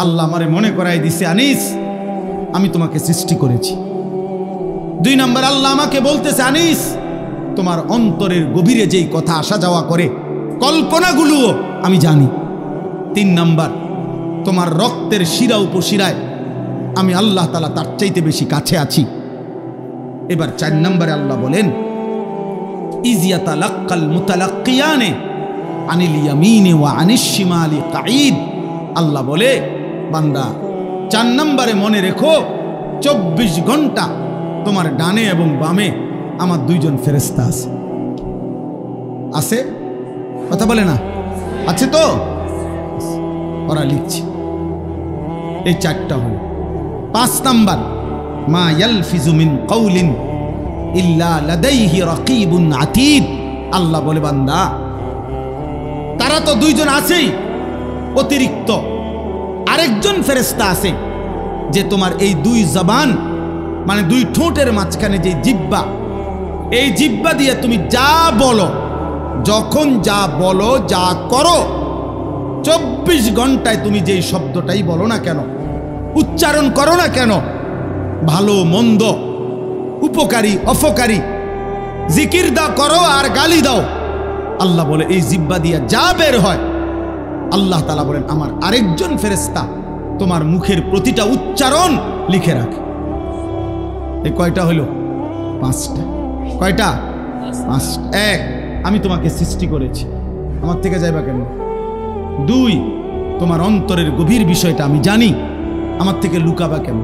আল্লাহ আমারে মনে করাই দিছে, আনিস আমি তোমাকে সৃষ্টি করেছি। 2 নম্বর আল্লাহ আমাকে বলতেছে, আনিস তোমার অন্তরের গভীরে যেই কথা আসা যাওয়া করে কল্পনাগুলো আমি জানি। 3 নম্বর তোমার রক্তের শিরা উপশিরায় আমি আল্লাহ তাআলা তার চাইতে বেশি কাছে আছি। এবার 4 নম্বরে আল্লাহ বলেন, ইজিয়াতালাক্কাল মুতালাক্কিয়ানে আনিল ইয়ামিনি ওয়া আনিশ শিমালি কাঈদ। আল্লাহ বলে, বান্দা 4 নম্বরে মনে রেখো 24 ঘন্টা তোমার ডানে এবং বামে আমার 2 জন ফেরেশতা আছে। আছে? কথা বলে না? আছে তো? ওরা লিখছে। এই 4টা হলো। 5 নম্বর, মা ইয়ালফিজু মিন কাউলিন ইল্লা লাদাইহি রাকিবুন আতীদ। আল্লাহ বলে, বান্দা তারা তো 2 জন আছেই, অতিরিক্ত আরেকজন ফেরেশতা আছে যে তোমার এই 2 জবান মানে 2 ঠোঁটের মাঝখানে যে জিহ্বা, এই জিহ্বা দিয়ে তুমি যা বলো, যখন যা বলো, যা করো, 24 ঘন্টায় তুমি যেই শব্দটাই বলো না কেন, উচ্চারণ করো না কেন, ভালো মন্দ, উপকারী অপকারী, জিকির দাও করো আর গালি দাও, আল্লাহ বলে এই জিহ্বা দিয়ে যা বের হয়, আল্লাহ তাআলা বলেন আমার আরেকজন ফেরেশতা তোমার মুখের প্রতিটা উচ্চারণ লিখে রাখে। এই কয়টা হলো? 5টা। কয়টা? 5। 1, আমি তোমাকে সৃষ্টি করেছি, আমার থেকে যাইবা কেন? 2, তোমার অন্তরের গভীর বিষয়টা আমি জানি, আমার থেকে লুকাবা কেন?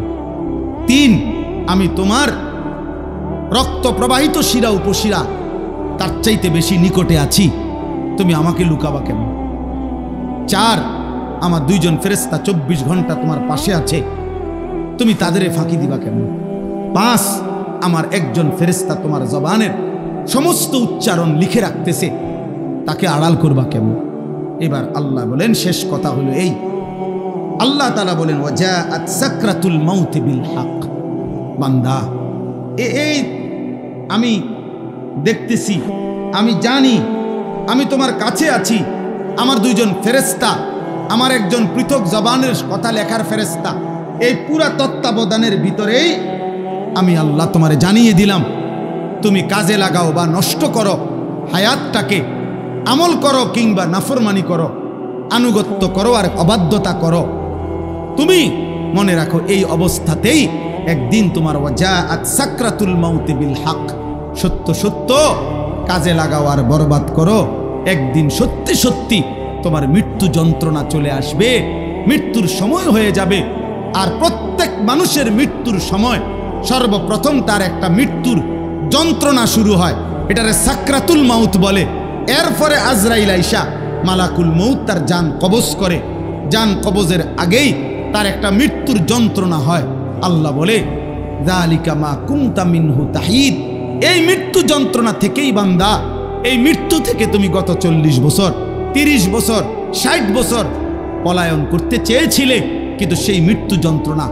3, আমি তোমার রক্ত প্রবাহিত শিরা উপশিরা তার চাইতে বেশি নিকটে আছি, তুমি আমাকে লুকাবা কেন? 4, আমার 2 জন ফেরেশতা 24 ঘন্টা তোমার পাশে আছে, তুমি তাদের ফাঁকি দিবা কেন? 5, আমার একজন ফেরেশতা তোমার জবানের সমস্ত উচ্চারণ লিখে রাখতেছে, তাকে আড়াল করবা কেমন? এবার আল্লাহ বলেন, শেষ কথা হলো এই, আল্লাহ তাআলা বলেন, ওয়াজাআত সাকরাতুল মাউত বিল হক। বান্দা এই আমি দেখতেছি, আমি জানি, আমি তোমার কাছে আছি, আমার 2 জন ফেরেশতা, আমার একজন পৃথক জবানের কথা লেখার ফেরেশতা, এই পুরা তত্ত্বাবধানের ভিতরেই আমি আল্লাহ তোমারে জানিয়ে দিলাম, তুমি কাজে লাগাও বা নষ্ট করো হায়াতটাকে, আমল করো কিংবা নাফরমানি করো, আনুগত্য করো আর অবাধ্যতা করো, তুমি মনে রাখো এই অবস্থাতেই একদিন তোমার ওয়াজাআত সাকরাতুল মাউত বিল হক, সত্য সত্য কাজে লাগাও আর বরবাদ করো, একদিন সত্যি সত্যি তোমার মৃত্যু যন্ত্রণা চলে আসবে, মৃত্যুর সময় হয়ে যাবে। আর প্রত্যেক মানুষের মৃত্যুর সময় সর্বপ্রথম তার একটা মৃত্যুর যন্ত্রণা শুরু হয়, এটারে সাকরাতুল মাউত বলে। এরপরে আজরাইল আইসা মালাকুল মউত তার জান কবজ করে, জান কবজের আগেই তার একটা মৃত্যুর যন্ত্রণা হয়। আল্লাহ বলে, যালিকা মা কুনতা মিনহু তাহিদ। এই মৃত্যু যন্ত্রণা থেকেই বান্দা, এই মৃত্যু থেকে তুমি গত 40 বছর, 30 বছর, 60 বছর পলায়ন করতে চেয়েছিলে, কিন্তু সেই মৃত্যু যন্ত্রণা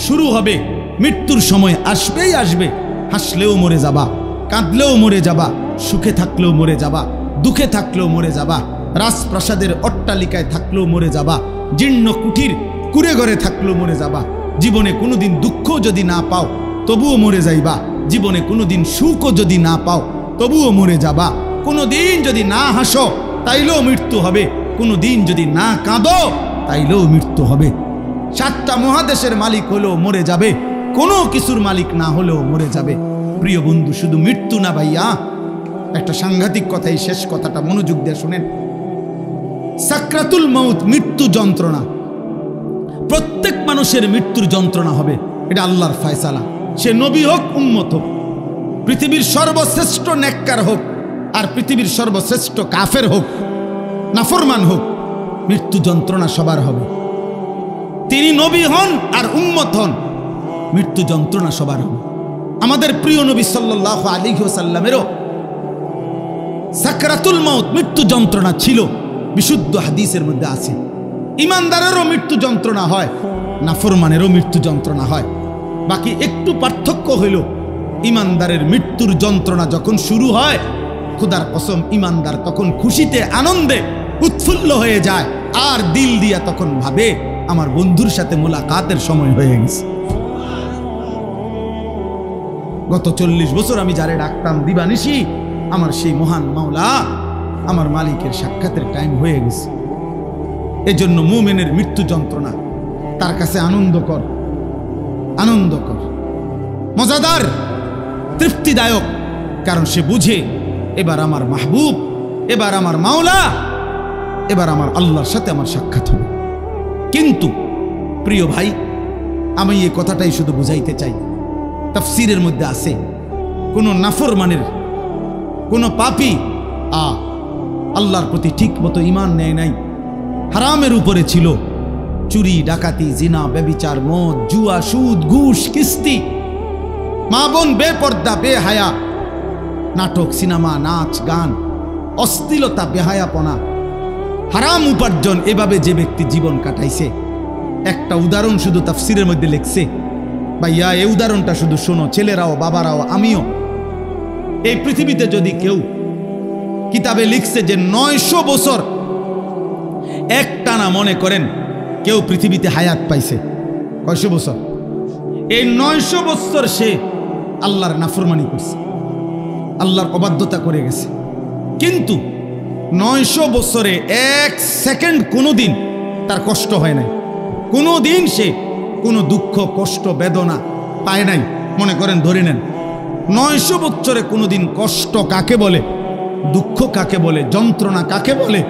শুরু হবে, মৃত্যুর সময় আসবেই আসবে। হাসলেও মরে যাবা, কাঁদলেও মরে যাবা, সুখে থাকলেও মরে যাবা, দুঃখে থাকলেও মরে যাবা, রাজপ্রাসাদের অট্টালিকায় থাকলেও মরে যাবা, জীর্ণ কুঠির কুড়ে ঘরে থাকলেও মরে যাবা। জীবনে কোনোদিন দুঃখ যদি না পাও তবুও মরে যাইবা, জীবনে কোনোদিন সুখও যদি না পাও তবুও মরে যাবা, কোনোদিন যদি না হাসো তাইলেও মৃত্যু হবে, কোনোদিন যদি না কাঁদো তাইলেও মৃত্যু হবে। 7টা মহাদেশের মালিক হলেও মরে যাবে, কোনো কিছুর মালিক না হলেও মরে যাবে। প্রিয় বন্ধু, শুধু মৃত্যু না ভাইয়া, একটা সাংঘাতিক কথা, এই শেষ কথাটা মনোযোগ দিয়ে শুনেন। সাকরাতুল মাউত মৃত্যু যন্ত্রণা, প্রত্যেক মানুষের মৃত্যুর যন্ত্রণা হবে, এটা আল্লাহর ফয়সালা। সে নবী হোক, উম্মত হোক, পৃথিবীর সর্বশ্রেষ্ঠ নেককার হোক আর পৃথিবীর সর্বশ্রেষ্ঠ কাফের হোক, নাফরমান হোক, মৃত্যু যন্ত্রণা সবার হবে। তিনি নবী হন আর উম্মত হন, মৃত্যু যন্ত্রণা সবার হবে। আমাদের প্রিয় নবী সাল্লাল্লাহু আলাইহি ওয়াসাল্লামেরও সাকরাতুল মাউত মৃত্যু যন্ত্রণা ছিল, বিশুদ্ধ হাদিসের মধ্যে আছে। ইমানদারেরও মৃত্যু যন্ত্রণা হয়, নাফরমানেরও মৃত্যু যন্ত্রণা হয়। বাকি একটু পার্থক্য হইল, ইমানদারের মৃত্যুর যন্ত্রণা যখন শুরু হয়, খোদার কসম ইমানদার তখন খুশিতে আনন্দে উৎফুল্ল হয়ে যায়, আর দিল দিয়া তখন ভাবে আমার বন্ধুর সাথে মোলাকাতের সময় হয়ে গেছে। গত 40 বছর আমি যারে ডাকতাম দিবানিশি, আমার সেই মহান মাওলা আমার মালিকের সাক্ষাতের টাইম হয়ে গেছে। এজন্য মুমিনের মৃত্যু যন্ত্রণা তার কাছে আনন্দকর, মজাদার, তৃপ্তিদায়ক। কারণ সে বুঝে এবার আমার মাহবুব, এবার আমার মাওলা, এবার আমার আল্লাহর সাথে আমার সাক্ষাৎ হবে। কিন্তু প্রিয় ভাই, আমি এই কথাটাই শুধু বুঝাইতে চাই, তাফসীরের মধ্যে আছে কোন নাফরমানের, কোন পাপী আল্লাহর প্রতি ঠিক মতো ঈমান নেয় নাই, হারামের উপরে ছিল, চুরি, ডাকাতি, জিনা, ব্যভিচার, মদ, জুয়া, সুদ, ঘুষ, কিস্তি, মা বোন বেপর্দা, বেহায়া, নাটক, সিনেমা, নাচ, গান, অশ্লীলতা, বেহায়াপনা, হারাম উপার্জন, এভাবে যে ব্যক্তি জীবন কাটাইছে, একটা উদাহরণ শুধু তাফসীরের মধ্যে লিখছে। ভাইয়া, এই উদাহরণটা শুধু শোনো, ছেলেরাও, বাবারাও, আমিও। এই পৃথিবীতে যদি কেউ, কিতাবে লিখছে যে 900 বছর একটানা, মনে করেন কেউ পৃথিবীতে হায়াত পাইছে, কয়শো বছর? এই 900 বছর সে আল্লাহর নাফরমানি করছে, আল্লাহর অবাধ্যতা করে গেছে। কিন্তু 900 বছরে 1 সেকেন্ড কোনোদিন তার কষ্ট হয় নাই, কোনোদিন সে কোনো দুঃখ, কষ্ট, বেদনা পায় নাই। মনে করেন, ধরে নেন 900 বছরে কোনোদিন কষ্ট কাকে বলে, দুঃখ কাকে বলে, যন্ত্রণা কাকে বলে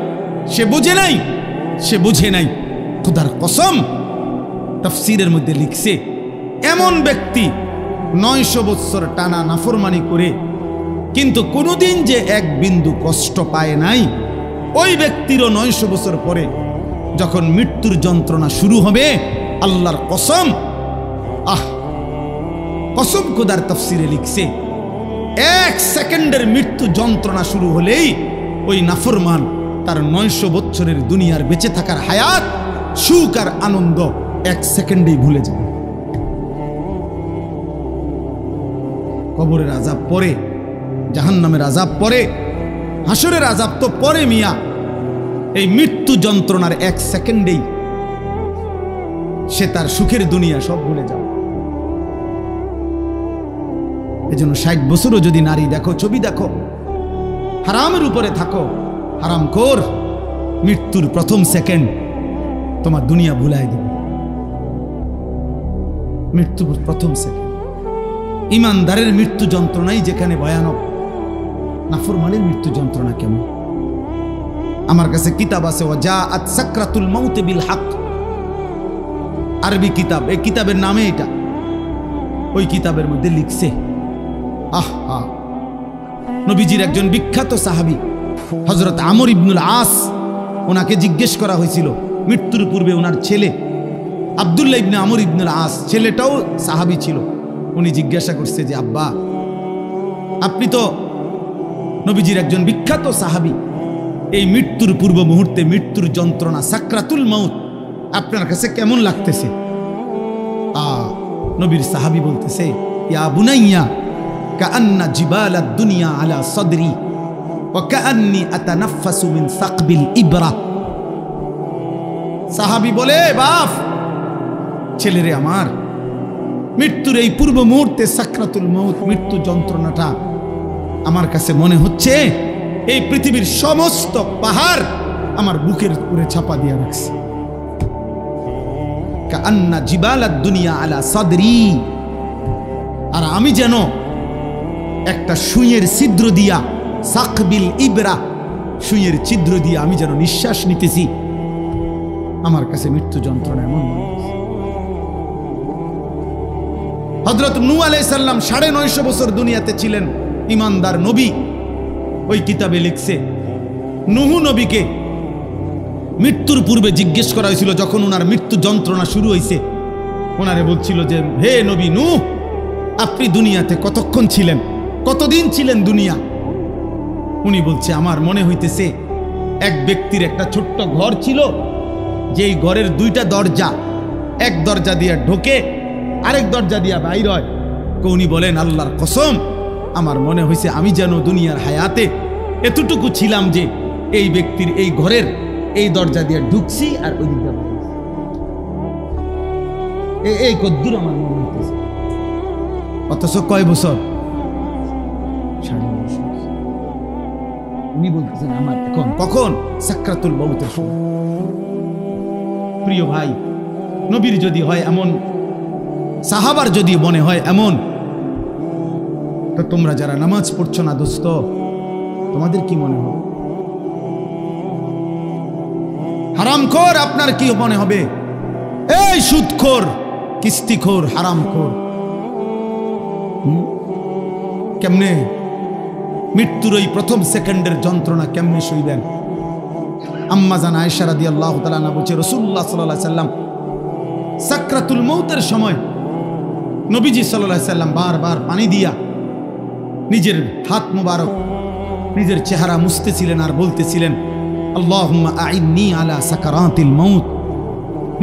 সে বুঝে নাই, সে বুঝে নাই। খোদার কসম, তাফসীরের মধ্যে লিখছে, এমন ব্যক্তি 900 বছর টানা নাফরমানি করে কিন্তু কোনোদিন যে এক বিন্দু কষ্ট পায় নাই, ওই ব্যক্তিরও 900 বছর পরে যখন মৃত্যুর যন্ত্রণা শুরু হবে, আল্লাহর কসম, কসম খোদার তাফসীরে লিখছে, 1 সেকেন্ডের মৃত্যু যন্ত্রণা শুরু হলেই ওই নাফরমান তার 900 বছরের দুনিয়ার বেঁচে থাকার হায়াত, সুখ আর আনন্দ 1 সেকেন্ডেই ভুলে যাবে। কবরের আযাব পরে, জাহান্নামের আযাব পরে, হাসরের আযাব তো পরে মিয়া। এই মৃত্যু যন্ত্রণার 1 সেকেন্ডেই সে তার সুখের দুনিয়া সব ভুলে যাবে। এজন্য 60 বছরও যদি নারী দেখো, ছবি দেখো, হারামের উপরে থাকো, হারামখোর, মৃত্যুর প্রথম সেকেন্ড তোমার দুনিয়া ভুলাই দেবে। মৃত্যুর প্রথম সেকেন্ড। ইমানদারের মৃত্যু যন্ত্রণাই যেখানে ভয়ানক, নাফরমানের মৃত্যু যন্ত্রণা কেমন? আমার কাছে কিতাব আছে, ওয়াজাআত সাকরাতুল মাউত বিল হক, আরবি কিতাব, এই কিতাবের নামে এটা। ওই কিতাবের মধ্যে লিখছে, নবীজির একজন বিখ্যাত সাহাবী হযরত আমর ইবনুল আস, ওনাকে জিজ্ঞেস করা হয়েছিল মৃত্যুর পূর্বে, ওনার ছেলে আব্দুল্লাহ ইবনে আমর ইবনুল আস, ছেলেটাও সাহাবী ছিল। উনি জিজ্ঞাসা করছে যে, আব্বা, আপনি তো নবীজির একজন বিখ্যাত সাহাবী, এই মৃত্যুর পূর্ব মুহূর্তে মৃত্যুর যন্ত্রণা, সাকরাতুল মাউত আপনার কাছে কেমন লাগতেছে? নবীর সাহাবী বলতেছে, ইয়া বুনাইয়া কাআন্না জিবালাদ দুনিয়া আলা সাদরি ওয়া কাআন্নি আতানাফাসু মিন সাকবিল ইবরা। সাহাবী বলে, বাপ, ছেলেরে আমার, মৃত্যুর এই পূর্ব মুহূর্তে সাকরাতুল মাউত, মৃত্যু যন্ত্রণাটা আমার কাছে মনে হচ্ছে এই পৃথিবীর সমস্ত পাহাড় আমার বুকের উপরে চাপা দিয়ে রাখছে। কাআন্না জিবালাদ দুনিয়া আলা সাদরি, আর আমি যেন একটা সুইয়ের ছিদ্র দিয়া, সাকবিল ইবরা, সুইয়ের ছিদ্র দিয়ে আমি যেন নিঃশ্বাস নিতেছি। আমার কাছে মৃত্যু যন্ত্রণা এমন মনে হচ্ছে। হযরত নূহ আলাইহিস সালাম 950 বছর দুনিয়াতে ছিলেন, ইমানদার নবী। ওই কিতাবে লিখছে, নূহ নবীকে মৃত্যুর পূর্বে জিজ্ঞেস করা হয়েছিল, যখন ওনার মৃত্যু যন্ত্রণা শুরু হয়েছে, ওনারে বলছিল যে, হে নবী নূহ, আপনি দুনিয়াতে কতক্ষণ ছিলেন, কতদিন ছিলেন দুনিয়া? উনি বলছে, আমার মনে হইতেছে এক ব্যক্তির একটা ছোট্ট ঘর ছিল, যেই ঘরের 2টা দরজা, এক দরজা দিয়ে ঢোকে, আরেক দরজা দিয়ে বাইর হয়। উনি বলেন, আল্লাহর কসম, আমার মনে হয়েছে আমি যেন দুনিয়ার হায়াতে এতটুকু ছিলাম যে এই ব্যক্তির এই ঘরের এই দরজা দিয়ে ঢুকছি আর ওই দিকটা। এই কদ্দুর আমার মনে হইতেছে, অথচ কয় বছর? 60 বছর। উনি বলতেছেন আমার এখন কখন? সাকরাতুল মউতের সময়। প্রিয় ভাই, নবীর যদি হয় এমন, সাহাবার যদি মনে হয় এমন, তো তোমরা যারা নামাজ পড়ছো না দোস্ত, তোমাদের কি মনে হবে? হারামখোর আপনার কি মনে হবে? এই সুদখোর, কিস্তিখোর, হারামখোর, কেমনে মৃত্যুর ওই প্রথম সেকেন্ডের যন্ত্রণা কেমনে সইবেন? আম্মা জান আয়েশা রাদিয়াল্লাহু তাআলা আনহা বলছে, রাসূলুল্লাহ সাল্লাল্লাহু আলাইহি সাল্লাম সাকরাতুল মউতের সময় নবীজি সাল্লাল্লাহু আলাইহি সাল্লাম বারবার পানি দিয়া নিজের হাত মুবারক নিজের চেহারা মুছতেছিলেন আর বলতেছিলেন, আল্লাহুম্মা আইন্নি আলা সাকারাতিল মউত।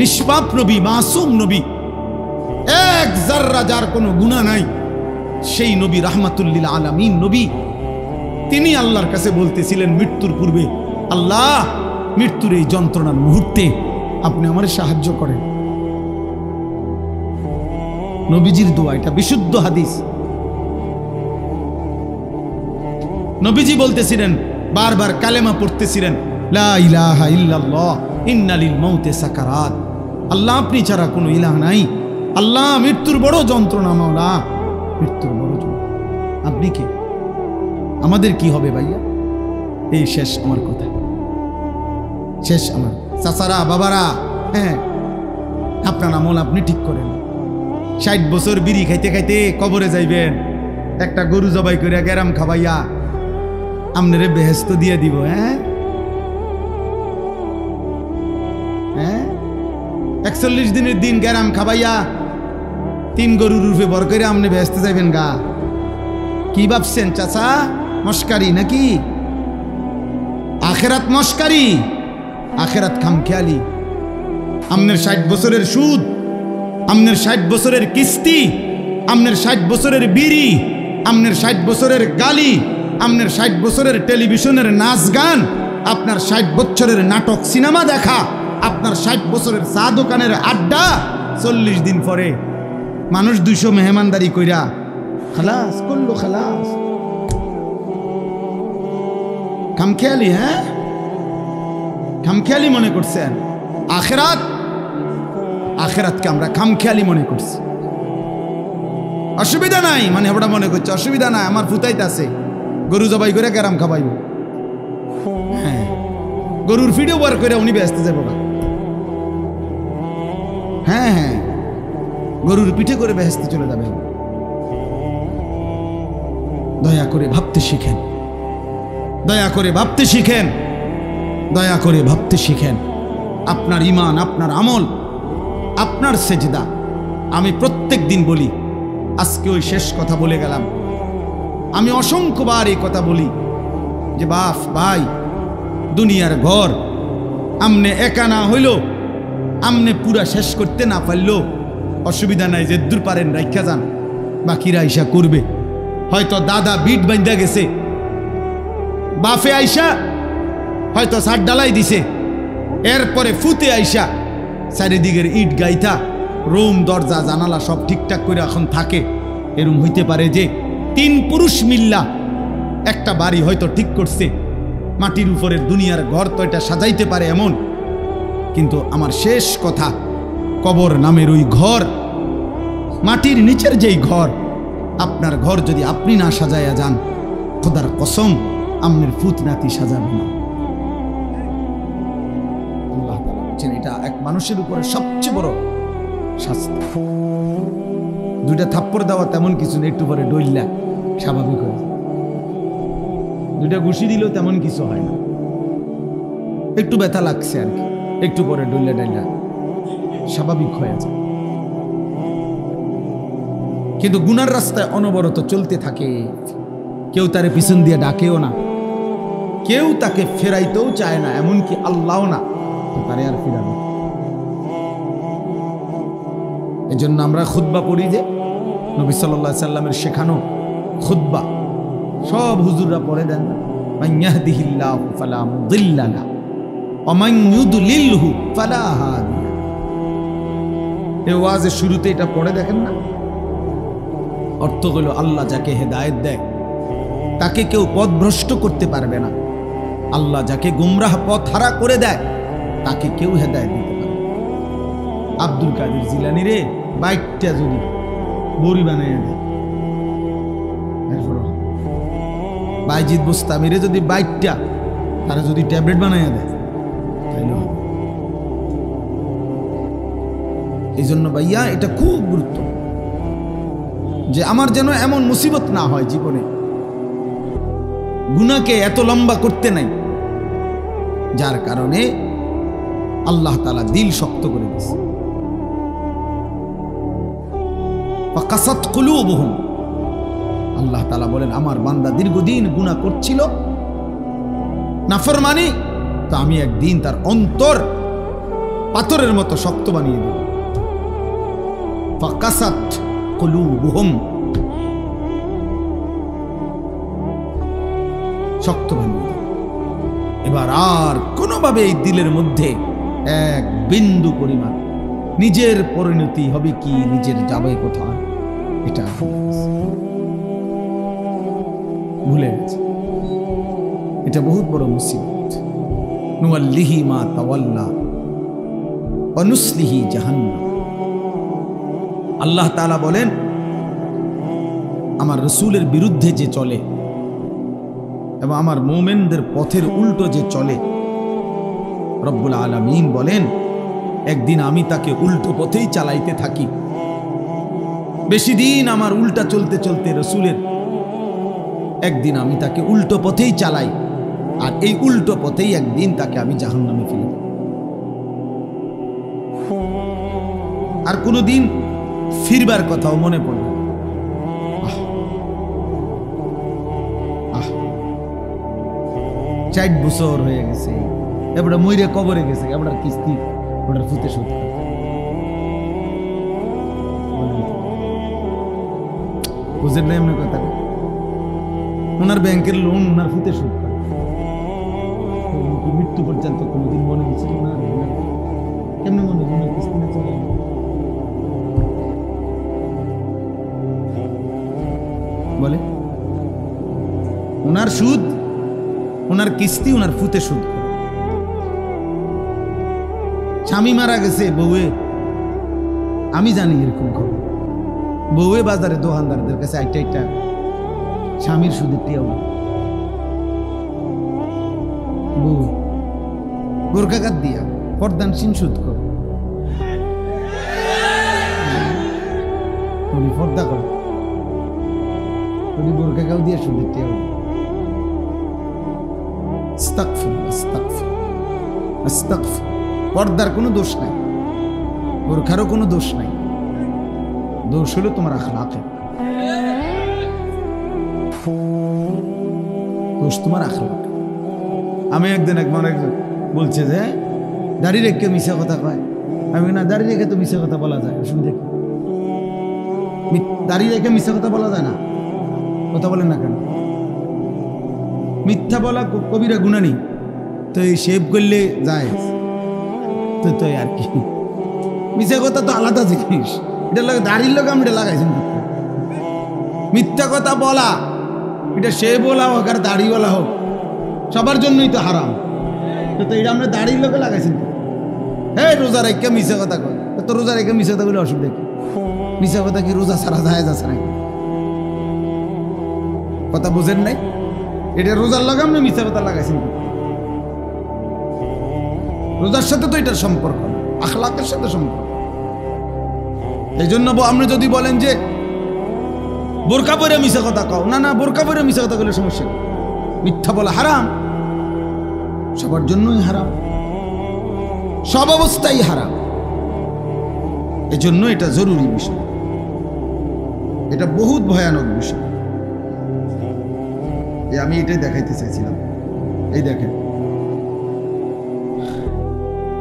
নিষ্পাপ নবী, মাসুম নবী, এক যাররা যার কোনো গুনাহ নাই, সেই নবী রাহমাতুল লিল আলামিন নবী, তিনি আল্লাহর কাছে বলতেছিলেন মৃত্যুর পূর্বে, আল্লাহ মৃত্যুর এই যন্ত্রণার মুহূর্তে আপনি আমার সাহায্য করেন। নবীজির দোয়া, এটা বিশুদ্ধ হাদিস। নবীজি বলতেছিলেন, বারবার কালেমা পড়তেছিলেন, লা ইলাহা ইল্লাল্লাহ ইন্না লিল মাউতি সাকারাত। আল্লাহ আপনি ছাড়া কোনো ইলাহ নাই, আল্লাহ মৃত্যুর বড় যন্ত্রণা, মাওলা মৃত্যুর বড় যন্ত্রণা। আপনি কে? আমাদের কি হবে ভাইয়া? এই শেষ আমার কথা, শেষ আমার। চাচারা, বাবারা, হ্যাঁ, আপনার আমল আপনি ঠিক করেন। 60 বছর বিড়ি খাইতে খাইতে কবরে যাইবেন, একটা গরু জবাই করে গেরাম খাবাইয়া আপনারে বেহেশত দিয়ে দিব। হ্যাঁ হ্যাঁ, 41 দিনের দিন গেরাম খাবাইয়া 3 গরুর রূপে বর করে আপনি বেহেশতে যাইবেন গা। কি ভাবছেন চাচা? মস্কারি নাকি? আখেরাত মস্কারি, আখেরাত খামখেয়ালি। আপনার 60 বছরের সুদ, আপনার 60 বছরের কিস্তি, আপনার 60 বছরের বিড়ি, আপনার 60 বছরের গালি, আপনার 60 বছরের টেলিভিশনের নাচ গান, আপনার 60 বছরের নাটক সিনেমা দেখা, আপনার 60 বছরের চা দোকানের আড্ডা, 40 দিন পরে মানুষ 200 মেহমানদারি কইরা খালাস করলো, খালাস। খামখেয়ালি, হ্যাঁ, খামখেয়ালি মনে করছেন। আখেরাত, আখেরাতকে আমরা খামখেয়ালি মনে করছি। অসুবিধা নাই, মানে ওটা মনে করছে অসুবিধা নাই, আমার ফুতাইতে আছে, গরু জবাই করে গেরাম খাবাইব। হ্যাঁ, গরুর ভিডিও বার করে উনি ব্যস্ত যাবো। হ্যাঁ হ্যাঁ, গরুর পিঠে করে ব্যস্ত চলে যাবে। দয়া করে ভাবতে শিখেন, দয়া করে ভাবতে শিখেন, দয়া করে ভাবতে শিখেন। আপনার ঈমান, আপনার আমল, আপনার সেজদা। আমি প্রত্যেক দিন বলি, আজকে ওই শেষ কথা বলে গেলাম। আমি অসংখ্যবার এই কথা বলি যে বাপ ভাই, দুনিয়ার ঘর আমনে একা না হইল, আমনে পুরা শেষ করতে না পারলো অসুবিধা নাই, যে দূর পারেন রাইখা যান, বাকিরা আইসা করবে। হয়তো দাদা বিট বান্ধা গেছে, বাফে আইসা হয়তো ছাদ ডালাই দিছে, এরপরে ফুতে আইসা চারিদিকের ইট গাইথা রুম দরজা জানালা সব ঠিকঠাক করে এখন থাকে। এরম হইতে পারে যে 3 পুরুষ মিল্লা একটা বাড়ি হয়তো ঠিক করছে, মাটির উপরের দুনিয়ার ঘর তো এটা সাজাইতে পারে এমন। কিন্তু আমার শেষ কথা, কবর নামের ওই ঘর, মাটির নিচের যেই ঘর, আপনার ঘর যদি আপনি না সাজাইয়া যান, খোদার কসম আপনার ফুত নাতি সাজাবে না। আল্লাহ তাআলা বলেন এটা এক মানুষের উপরে সবচেয়ে বড় শাস্তি। 2টা থাপ্পড় দেওয়া তেমন কিছু নেই, একটু পরে ডইল্লা স্বাভাবিক হয়ে যায়। 2টা ঘুষি দিলেও তেমন কিছু হয় না, একটু ব্যথা লাগছে আর কি, একটু পরে ডইল্লা ডাইল্লা স্বাভাবিক হয়ে যায়। কিন্তু গুনার রাস্তায় অনবরত চলতে থাকে, কেউ তারে পিছন দিয়ে ডাকেও না, কেউ তাকে ফেরাইতেও চায় না, এমনকি আল্লাহও না তারে আর ফিরাবে। এই জন্য আমরা খুতবা পড়ি যে নবী সাল্লাল্লাহু আলাইহি সাল্লামের শেখানো খুতবা সব হুজুররা পড়ে দেন না, মান ইয়াহদিহিল্লাহু ফালা মুদিল্লা লাহু ওয়া মান ইউদ্লিলহু ফালা হাদিয়া। এই ওয়াজের শুরুতে এটা পড়ে দেখেন না, অর্থ হলো আল্লাহ যাকে হেদায়েত দেয় তাকে কেউ পথভ্রষ্ট করতে পারবে না, আল্লাহ যাকে গুমরাহ পথ হারা করে দেয় তাকে কেউ হেদায়েত দিতে পারবে। আব্দুল কাদের জিলানী রে বাইকটা যদি বড়ি বানাইয়া দেয়, বাইজিদ বুস্তামিরে যদি বাইকটা তারা যদি ট্যাবলেট বানাইয়া দেয় তাইলে হবে। এই জন্য ভাইয়া এটা খুব গুরুত্ব যে আমার যেন এমন মুসিবত না হয় জীবনে, গুনাহকে এত লম্বা করতে নাই যার কারণে আল্লাহ তাআলা দিল শক্ত করে দিয়েছে। ফাকাসাত কুলুবুহুম, আল্লাহ তাআলা বলেন আমার বান্দা দীর্ঘদিন গুনাহ করছিল নাফরমানি, তো আমি একদিন তার অন্তর পাথরের মতো শক্ত বানিয়ে দেব। ফাকাসাত কুলুবুহুম, শক্ত বানিয়ে দেব। এবার আর কোনোভাবে এই দিলের মধ্যে এক বিন্দু পরিমাণ নিজের পরিণতি হবে কি, নিজের যাবে কোথায়, এটা ভুলে গেছে। এটা বহুত বড় মুসিবত। নুওয়াল্লিহি মা তাওয়াল্লা ওয়া নুসলিহি জাহান্নাম। আল্লাহ তাআলা বলেন আমার রাসূলের বিরুদ্ধে যে চলে এবং আমার মুমিনদের পথের উল্টো যে চলে, রব্বুল আলামিন বলেন একদিন আমি তাকে উল্টো পথেই চালাইতে থাকি। বেশি দিন আমার উল্টা চলতে চলতে রাসূলের একদিন আমি তাকে উল্টো পথেই চালাই, আর এই উল্টো পথেই একদিন তাকে আমি জাহান্নামে ফেলে দেব। আর কোনোদিন ফিরবার কথাও মনে পড়বে। 4 বছর হয়ে গেছে, এবারে মইরে কবরে গেছে, এবার কিস্তি ওটার ফুতে শোধ বুঝেন না এমনি কথা। ওনার ব্যাংকের লোন ওনার ফুতে শোধ মৃত্যু পর্যন্ত কোনোদিন মনে হয়েছিল না, কেমনি মনে হয় কিস্তি না চলে বলে ওনার সুদ, ওনার কিস্তি ওনার ফুতে সুদ। স্বামী মারা গেছে, বউয়ে আমি জানি এরকম খবর, বউয়ে বাজারে দোকানদারদের কাছে একটা স্বামীর সুদের টিয়াও বউ বোরকাকাত দিয়া পর্দানসীন সুদ কর, উনি পর্দা কর, উনি বোরকাকাও দিয়ে সুদের টিয়াও। পর্দার কোনো দোষ নাই, বোরখারও কোনো দোষ নাই, দোষ হলো তোমার আখলাকে, দোষ তোমার আখলাক। আমি একদিন একবার বলছে যে দাড়ি রেখে মিশা কথা কয়, আমি না দাড়ি রেখে তো মিশা কথা বলা যায়, শুনে দাড়ি রেখে মিশা কথা বলা যায় না, কথা বলেন না কেন? মিথ্যা বলা কবিরা গুনাহ নেই, তো এই শেভ করলে যায় তো তো আর কি, মিথ্যা কথা তো আলাদা জিনিস, এটা লাগে দাড়ির লোক আমি এটা লাগাইছেন। মিথ্যা কথা বলা এটা সে বলা হোক আর দাড়ি বলা হোক সবার জন্যই তো হারাম, তো এটা আমরা দাড়ির লোকে লাগাইছেন। হ্যাঁ রোজা রেখে মিশা কথা কয়, তো রোজা রেখে মিশা কথা বলে অসুবিধা কি? মিশা কথা কি রোজা ছাড়া যায় যাচ্ছে নাকি? কথা বুঝেন নাই? এটা রোজার লগে আপনি মিথ্যা কথা লাগাইছেন। রোজার সাথে তো এটার সম্পর্ক, আখলাকের সাথে সম্পর্ক। এই জন্য আপনি যদি বলেন যে বোরকা পরে মিশা কথা কও, না না বোরকা পরে মিশা কথা বলে সমস্যা, মিথ্যা বলা হারাম, সবার জন্যই হারাম, সব অবস্থায় হারাম। এই জন্য এটা জরুরি বিষয়, এটা বহুত ভয়ানক বিষয়। আমি এটাই দেখাইতে চাইছিলাম। এই দেখেন,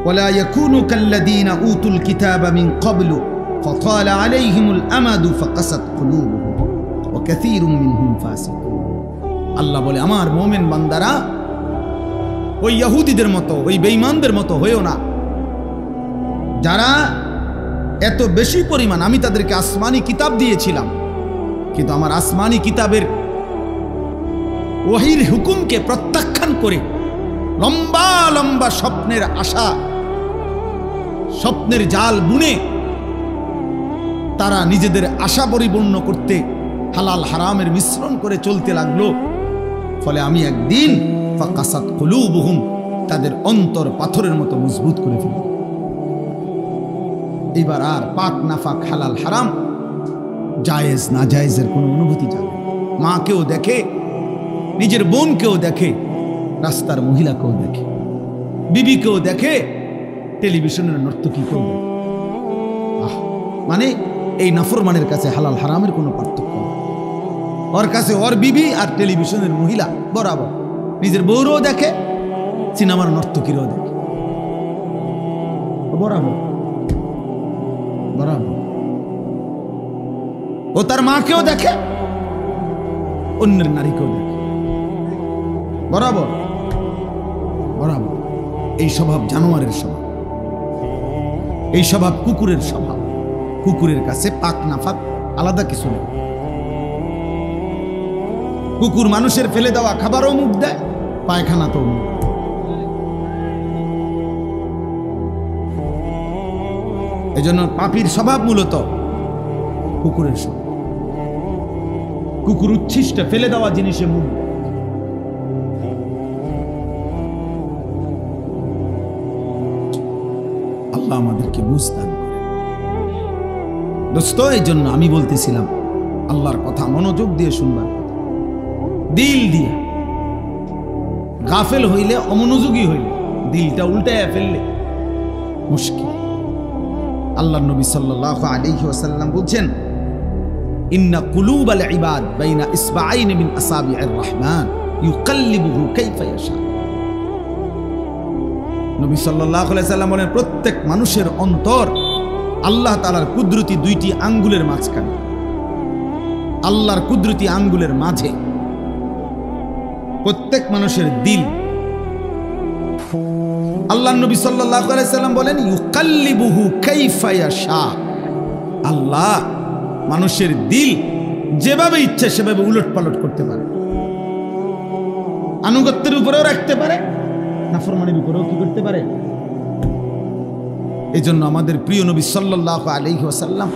ওয়ালা ইয়াকুনু কাল্লাযীনা উতুল কিতাবা মিন ক্বাবলু ফাতালা আলাইহিমুল আমাদু ফাকাসাত কুলুবুহুম ওয়া কাসীরুম মিনহুম ফাসিকুন। আল্লাহ বলে আমার মুমিন বান্দারা ওই ইহুদিদের মতো, ওই বেঈমানদের মতো হয়ো না, যারা এত বেশি পরিমাণ আমি তাদেরকে আসমানি কিতাব দিয়েছিলাম, কিন্তু আমার আসমানি কিতাবের ওহীর হুকুমকে প্রত্যাখ্যান করে লম্বা লম্বা স্বপ্নের আশা, স্বপ্নের জাল বুনে তারা নিজেদের আশা পরিপূর্ণ করতে হালাল হারামের মিশ্রণ করে চলতে লাগলো। ফলে আমি একদিন ফাকাসাত কুলুবুহুম, তাদের অন্তর পাথরের মতো মজবুত করে ফেলব। এবার আর পাক নাফাক হালাল হারাম, জায়েজ না জায়েজের কোনো অনুভূতি যাবে। মাকেও দেখে, নিজের বোনকেও দেখে, রাস্তার মহিলাকেও দেখে, বিবিকেও দেখে, টেলিভিশনের নর্তকীকেও দেখে। মানে এই নাফরমানের কাছে হালাল হারামের কোনো পার্থক্য নেই। ওর কাছে ওর বিবি আর টেলিভিশনের মহিলা বরাবর। নিজের বউরও দেখে, সিনেমার নর্তকীরও দেখে, বরাবর বরাবর। ও তার মাকেও দেখে, অন্যের নারীকেও দেখে, বরাবর বরাবর। এই স্বভাব জানোয়ারের স্বভাব, এই স্বভাব কুকুরের স্বভাব। কুকুরের কাছে পাক নাফাক আলাদা কিছু নেই। কুকুর মানুষের ফেলে দেওয়া খাবারও মুখ দেয়, পায়খানা তো মুখ। এজন্য পাপীর স্বভাব মূলত কুকুরের স্বভাব। কুকুর উচ্ছিষ্ট ফেলে দেওয়া জিনিসে মুখ দেয়। আল্লাহ আমাদেরকে বুঝ দান করে। দোস্ত, এই জন্য আমি বলতেছিলাম আল্লাহর কথা মনোযোগ দিয়ে শুনবার কথা, দিল দিয়ে। গাফেল হইলে, অমনোযোগী হইলে, দিলটা উল্টাইয়া ফেললে মুশকিল। আল্লাহর নবী সাল্লাল্লাহু আলাইহি ওয়াসাল্লাম বলছেন, ইন্না কুলুবাল ইবাদ বাইনা ইসবাআইন মিন আসাবি'ir রহমান ইউকাল্লিবুহু কাইফা ইয়াশা। নবী সাল্লাল্লাহু আলাইহি ওয়াসাল্লাম বলেন, প্রত্যেক মানুষের অন্তর আল্লাহ তাআলার কুদরতি দুইটি আঙ্গুলের মাঝখানে, আল্লাহর কুদরতি আঙ্গুলের মাঝে। প্রত্যেক মানুষের দিল, আল্লাহর নবী সাল্লাল্লাহু আলাইহি ওয়াসাল্লাম বলেন, ইউকাল্লিবুহু কাইফা ইয়াশা। আল্লাহ মানুষের দিল যেভাবে ইচ্ছা সেভাবে উলটপালট করতে পারে। আনুগত্যের উপরেও রাখতে পারে, নাফরমানির উপরেও কি করতে পারে। এই জন্য আমাদের প্রিয় নবী সাল্লাল্লাহু আলাইহি ওয়াসাল্লাম,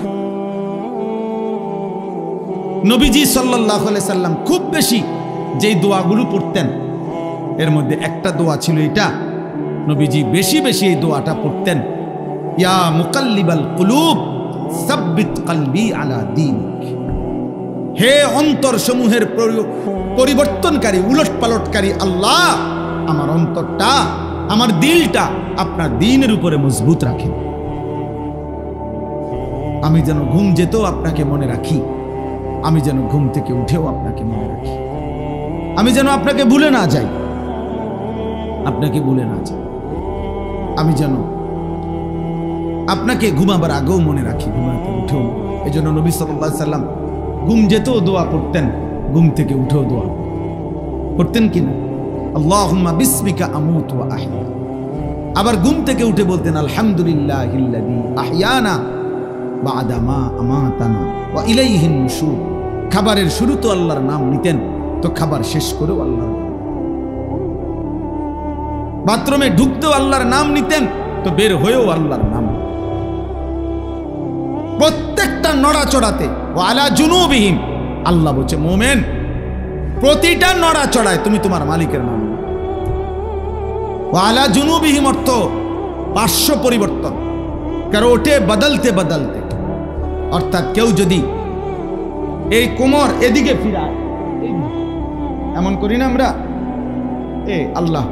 নবীজি সাল্লাল্লাহু আলাইহি ওয়াসাল্লাম খুব বেশি যেই দোয়াগুলো পড়তেন, এর মধ্যে একটা দোয়া ছিল এটা। নবীজি বেশি বেশি এই দোয়াটা পড়তেন, ইয়া মুকাল্লিবাল কুলুব সাব্বিত কলবি আলা দীনিক। হে অন্তর সমূহের পরিবর্তনকারী, উলটপালটকারী আল্লাহ, আমার অন্তরটা, আমার দিলটা আপনার দ্বীনের উপরে মজবুত রাখেন। আমি যেন ঘুম যেতেও আপনাকে মনে রাখি, আমি যেন ঘুম থেকে উঠেও আপনাকে মনে রাখি, আমি যেন আপনাকে ভুলে না যাই, আপনাকে ভুলে না যাই, আমি যেন আপনাকে ঘুমাবার আগেও মনে রাখি, ঘুমাতে উঠেও। এই জন্য নবী সাল্লাল্লাহু আলাইহি ওয়াসাল্লাম ঘুম যেতেও দোয়া করতেন, ঘুম থেকে উঠেও দোয়া করতেন কিনা, আল্লাহুম্মা বিসমিকা আমুতু ওয়া আহয়া। আবার ঘুম থেকে উঠে বলতেন, আলহামদুলিল্লাহিল্লাযী আহয়ানা বা'দা মা আমাতানা ওয়া ইলাইহিন নুশুর। খাবারের শুরু তো আল্লাহর নাম নিতেন, তো খাবার শেষ করেও আল্লাহর নাম। বাথরুমে ঢুকতেও আল্লাহর নাম নিতেন, তো বের হয়েও আল্লাহর নাম। প্রত্যেকটা নড়াচড়াতে ওয়া আলা জুনুবিহিম, আল্লাহ বলছে মুমিন প্রতিটা নড়াচড়ায় তুমি তোমার মালিকের নাম। ওয়া আলা জুনুবিহিম অর্থ পার্শ্ব পরিবর্তন, কারো ওঠে বদলতে বদলতে। অর্থাৎ কেউ যদি এই কোমর এদিকে ফিরায়, এমন করি না আমরা, আল্লাহ,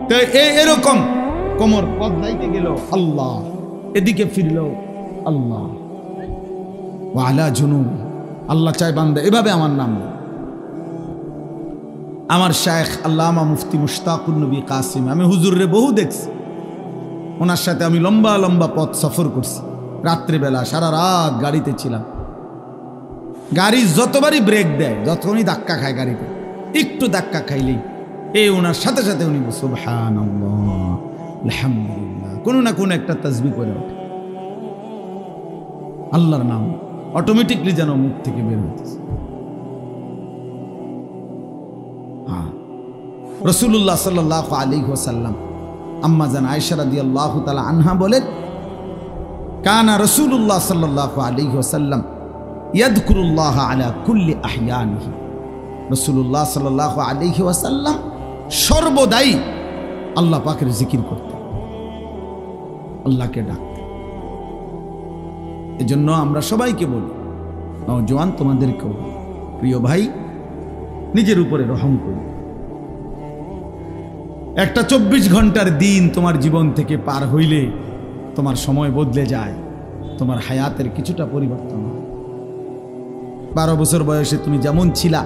তো এরকম কোমর বদলাইতে গেল আল্লাহ, এদিকে ফিরল আল্লাহ। ওয়া আলা জুনুব, আল্লাহ চায় বান্দা এভাবে আমার নাম। আমার শায়েখ আল্লামা মুফতি মুশতাকুন নবী কাসিম, আমি হুজুরে বহু দেখছি, ওনার সাথে আমি লম্বা লম্বা পথ সফর করছি। রাত্রিবেলা সারা রাত গাড়িতে ছিলাম, গাড়ি যতবারই ব্রেক দেয়, যতক্ষণই ধাক্কা খায় গাড়িতে, একটু ধাক্কা খাইলেই ওনার সাথে সাথে উনি সুবহানাল্লাহ আলহামদুলিল্লাহ কোনো না কোনো একটা তাসবিহ করে ওঠে। আল্লাহর নাম অটোমেটিকলি যেন মুখ থেকে বের হইতেছে। হ্যাঁ, রাসূলুল্লাহ সাল্লাল্লাহু আলাইহি ওয়াসাল্লাম আম্মা জান আয়েশা রাদিয়াল্লাহু তাআলা আনহা বলেন, কানা রাসূলুল্লাহ সাল্লাল্লাহু আলাইহি ওয়াসাল্লাম ইয়াযকুরুল্লাহ আলা কুল্লি আহইয়ানিহি। রাসূলুল্লাহ সাল্লাল্লাহু আলাইহি ওয়াসাল্লাম সর্বদাই আল্লাহ পাকের জিকির করতেন, আল্লাহকে ডাকতেন। এজন্য আমরা সবাইকে বলি, নওজোয়ান তোমাদেরকেও, প্রিয় ভাই, নিজের উপরে রহম করুন। একটা 24 ঘন্টার দিন তোমার জীবন থেকে পার হইলে তোমার সময় বদলে যায়, তোমার হায়াতের কিছুটা পরিবর্তন হয়। 12 বছর বয়সে তুমি যেমন ছিলা,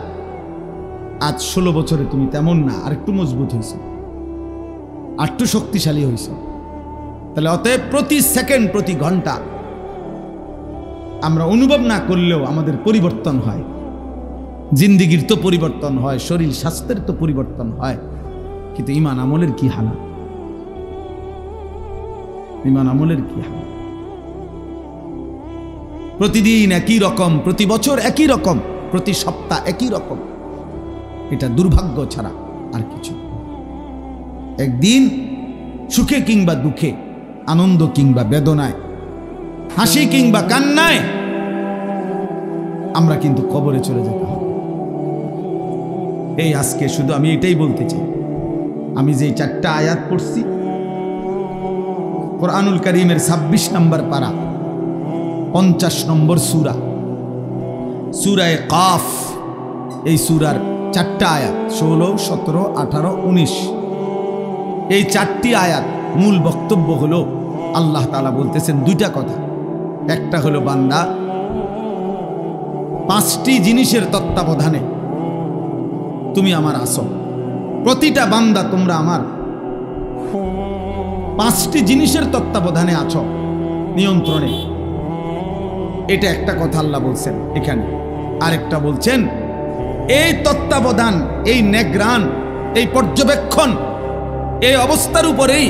আজ 16 বছরে তুমি তেমন না, আর একটু মজবুত হয়েছ, আর একটু শক্তিশালী হয়েছ। তাহলে অতএব প্রতি সেকেন্ড, প্রতি ঘন্টা আমরা অনুভব না করলেও আমাদের পরিবর্তন হয়। জিন্দিগির তো পরিবর্তন হয়, শরীর স্বাস্থ্যের তো পরিবর্তন হয়, কিন্তু ঈমান আমলের কি হালাত? ঈমান আমলের কি হালাত? প্রতিদিন একই রকম, প্রতি বছর একই রকম, প্রতি সপ্তাহ একই রকম। এটা দুর্ভাগ্য ছাড়া আর কিছু। একদিন সুখে কিংবা দুঃখে, আনন্দ কিংবা বেদনায়, হাসি কিংবা কান্নায় আমরা কিন্তু কবরে চলে যেতে হবে। এই আজকে শুধু আমি এটাই বলতে চাই, আমি যে 4টা আয়াত পড়ছি কোরআনুল কারীমের 26 নম্বর পারা, 50 নম্বর সূরা, সূরায়ে কাফ। এই সূরার 4টা আয়াত 16, 17, 18, 19। এই 4টি আয়াত মূল বক্তব্য হলো আল্লাহ তাআলা বলতেছেন 2টা কথা। একটা হলো বান্দা 5টি জিনিসের তত্ত্বাবধানে তুমি আমার আসো। প্রতিটা বান্দা তোমরা আমার 5টি জিনিসের তত্ত্বাবধানে আছো, নিয়ন্ত্রণে। এটা একটা কথা আল্লাহ বলছেন এখানে। আরেকটা বলছেন, এই তত্ত্বাবধান, এই নেগরান, এই পর্যবেক্ষণ, এই অবস্থার উপরেই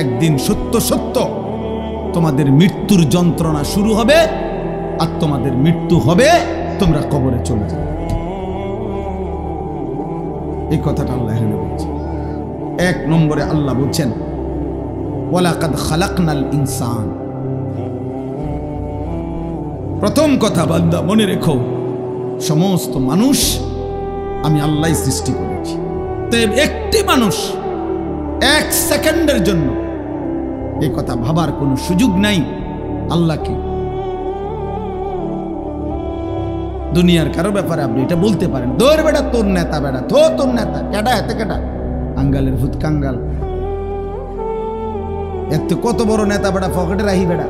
একদিন সত্য সত্য তোমাদের মৃত্যুর যন্ত্রণা শুরু হবে, আর তোমাদের মৃত্যু হবে, তোমরা কবরে চলে যাবে। এই কথাটা আল্লাহ এখানে বলছেন। 1 নম্বরে আল্লাহ বলছেন, ওয়ালাকাদ খালাকনাল ইনসান। প্রথম কথা বান্দা মনে রেখো, সমস্ত মানুষ আমি আল্লাহই সৃষ্টি করেছি। তবে একটি মানুষ 1 সেকেন্ডের জন্য এই কথা ভাবার কোনো সুযোগ নাই আল্লাহকে। দুনিয়ার কারো ব্যাপারে আপনি এটা বলতে পারেন, দৌড় বেটা তোর নেতা, বেটা থো তোর নেতা, কেডা এতে কেডা, আঙ্গালের ভূত কাঙ্গাল, এত কত বড় নেতা বেটা, পকেটে রাহি বেটা।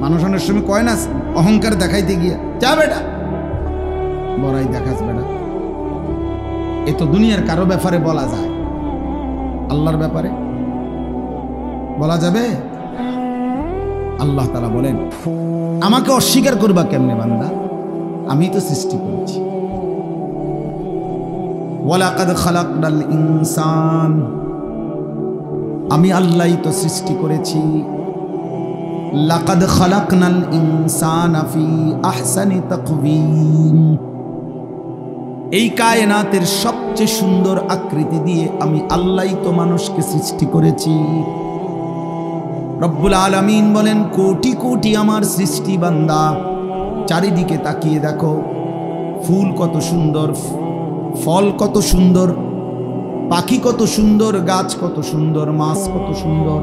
মানুষ অনেক সময় কয় না, অহংকার দেখাইতে গিয়া, যা বেটা বড়াই দেখাস বেটা। এ তো দুনিয়ার কারো ব্যাপারে বলা যায়, আল্লাহর ব্যাপারে বলা যাবে? আল্লাহ তাআলা বলেন, আমাকে অস্বীকার করবা কেমনে বান্দা? আমি তো সৃষ্টি করেছি। ওয়ালাকাদ খালাকনাল ইনসান, আমি আল্লাহই তো সৃষ্টি করেছি। লাকাদ খালাকনাল ইনসানা ফি আহসানি তাকওয়িম, এই কায়নাতের সবচেয়ে সুন্দর আকৃতি দিয়ে আমি আল্লাহই তো মানুষকে সৃষ্টি করেছি। রব্বুল আলামিন বলেন, কোটি কোটি আমার সৃষ্টি বান্দা, চারিদিকে তাকিয়ে দেখো, ফুল কত সুন্দর, ফল কত সুন্দর, পাখি কত সুন্দর, গাছ কত সুন্দর, মাছ কত সুন্দর।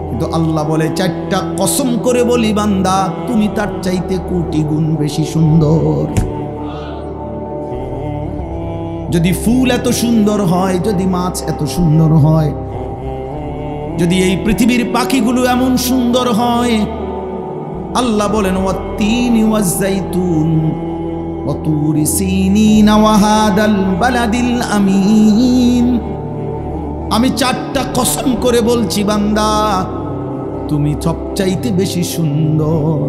কিন্তু আল্লাহ বলে, 4টা কসম করে বলি বান্দা, তুমি তার চাইতে কোটি গুণ বেশি সুন্দর। যদি ফুল এত সুন্দর হয়, যদি মাছ এত সুন্দর হয়, যদি এই পৃথিবীর পাখিগুলো এমন সুন্দর হয়, আল্লাহ বলেন, ওয়াত্তিনি ওয়াজ্জাইতুন ওয়া তুরি সিনিন ওয়া হাদাল বালাদিল আমিন। আমি 4টা কসম করে বলছি বান্দা, তুমি সবচাইতে বেশি সুন্দর।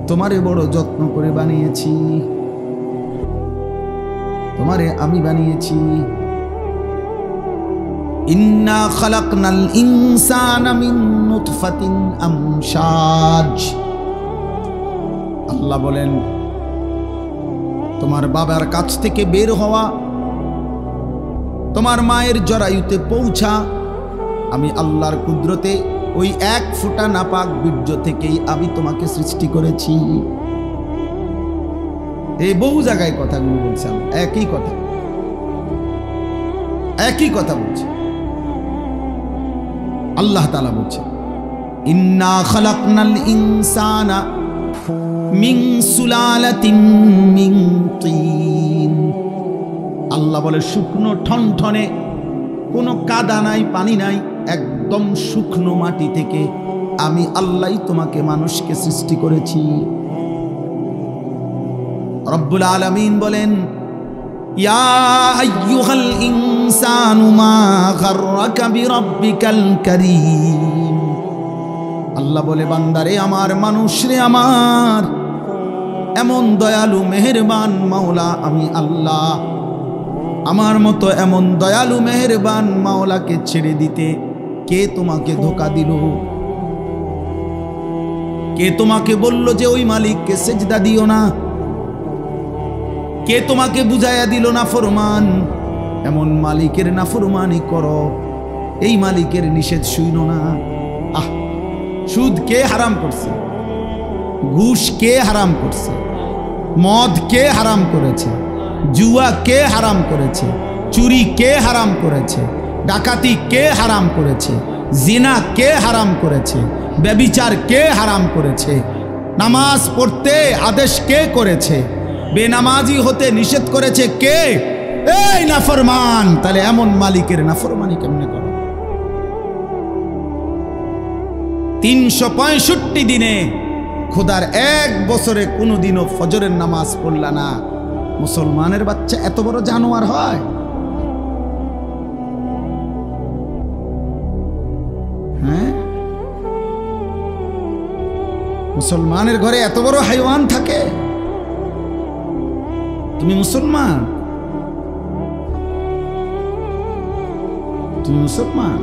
তোমারে বড় যত্ন করে বানিয়েছি, তোমারে আমি বানিয়েছি। ইন্না খালাকনাল ইনসানা মিন নুতফাতিন আমশাজ। আল্লাহ বলেন, তোমার বাবার কাছ থেকে বের হওয়া, তোমার মায়ের জরায়ুতে পৌঁছা, আমি আল্লাহর কুদরতে ওই এক ফোঁটা নাপাক বীর্য থেকেই আমি তোমাকে সৃষ্টি করেছি। এই বহু জায়গায় কথাগুলো বলছেন, একই কথা, একই কথা বলছে। আল্লাহ তাআলা বলছে, ইন্না খালাকনাল ইনসানা মিন সুলালাতিন মিন তিন। আল্লাহ বলে, শুকনো ঠনঠনে, কোনো কাদা নাই, পানি নাই, একদম শুকনো মাটি থেকে আমি আল্লাহ তোমাকে মানুষকে সৃষ্টি করেছি। রব্বুল আলামিন বলেন, ইয়া আইয়ুহাল ইনসানু মা গাররাকা বিরাব্বিকাল কারীম। আল্লাহ বলে, বান্দারে আমার, মানুষরে আমার, এমন দয়ালু মেহেরবান মাওলা আমি আল্লাহ। আমার মতো এমন দয়ালু মেহেরবান মাওলাকে ছেড়ে দিতে কে তোমাকে ধোঁকা দিল? কে তোমাকে বলল যে ওই মালিককে সেজদা দিও না? কে তোমাকে বুঝাইয়া দিল না ফরমান? এমন মালিকের নাফরমানি করো, এই মালিকের নিষেধ শুইনো না। সুদ কে হারাম করছে? ঘুষ কে হারাম করছে? মদ কে হারাম করেছে? জুয়া কে হারাম করেছে? চুরি কে হারাম করেছে? ডাকাতি কে হারাম করেছে? জিনা কে হারাম করেছে? ব্যভিচার কে হারাম করেছে? নামাজ পড়তে আদেশ কে করেছে? বেনামাজি হতে নিষেধ করেছে কে? এই নাফরমান। তাহলে এমন মালিকের নাফরমানি কেমনে করো? 365 দিনে খোদার এক বছরে কোনোদিনও ফজরের নামাজ পড়লা না, মুসলমানের বাচ্চা এত বড় জানোয়ার হয়? হ্যাঁ, মুসলমানের ঘরে এত বড় হাইওয়ান থাকে? তুমি মুসলমান? তুমি মুসলমান?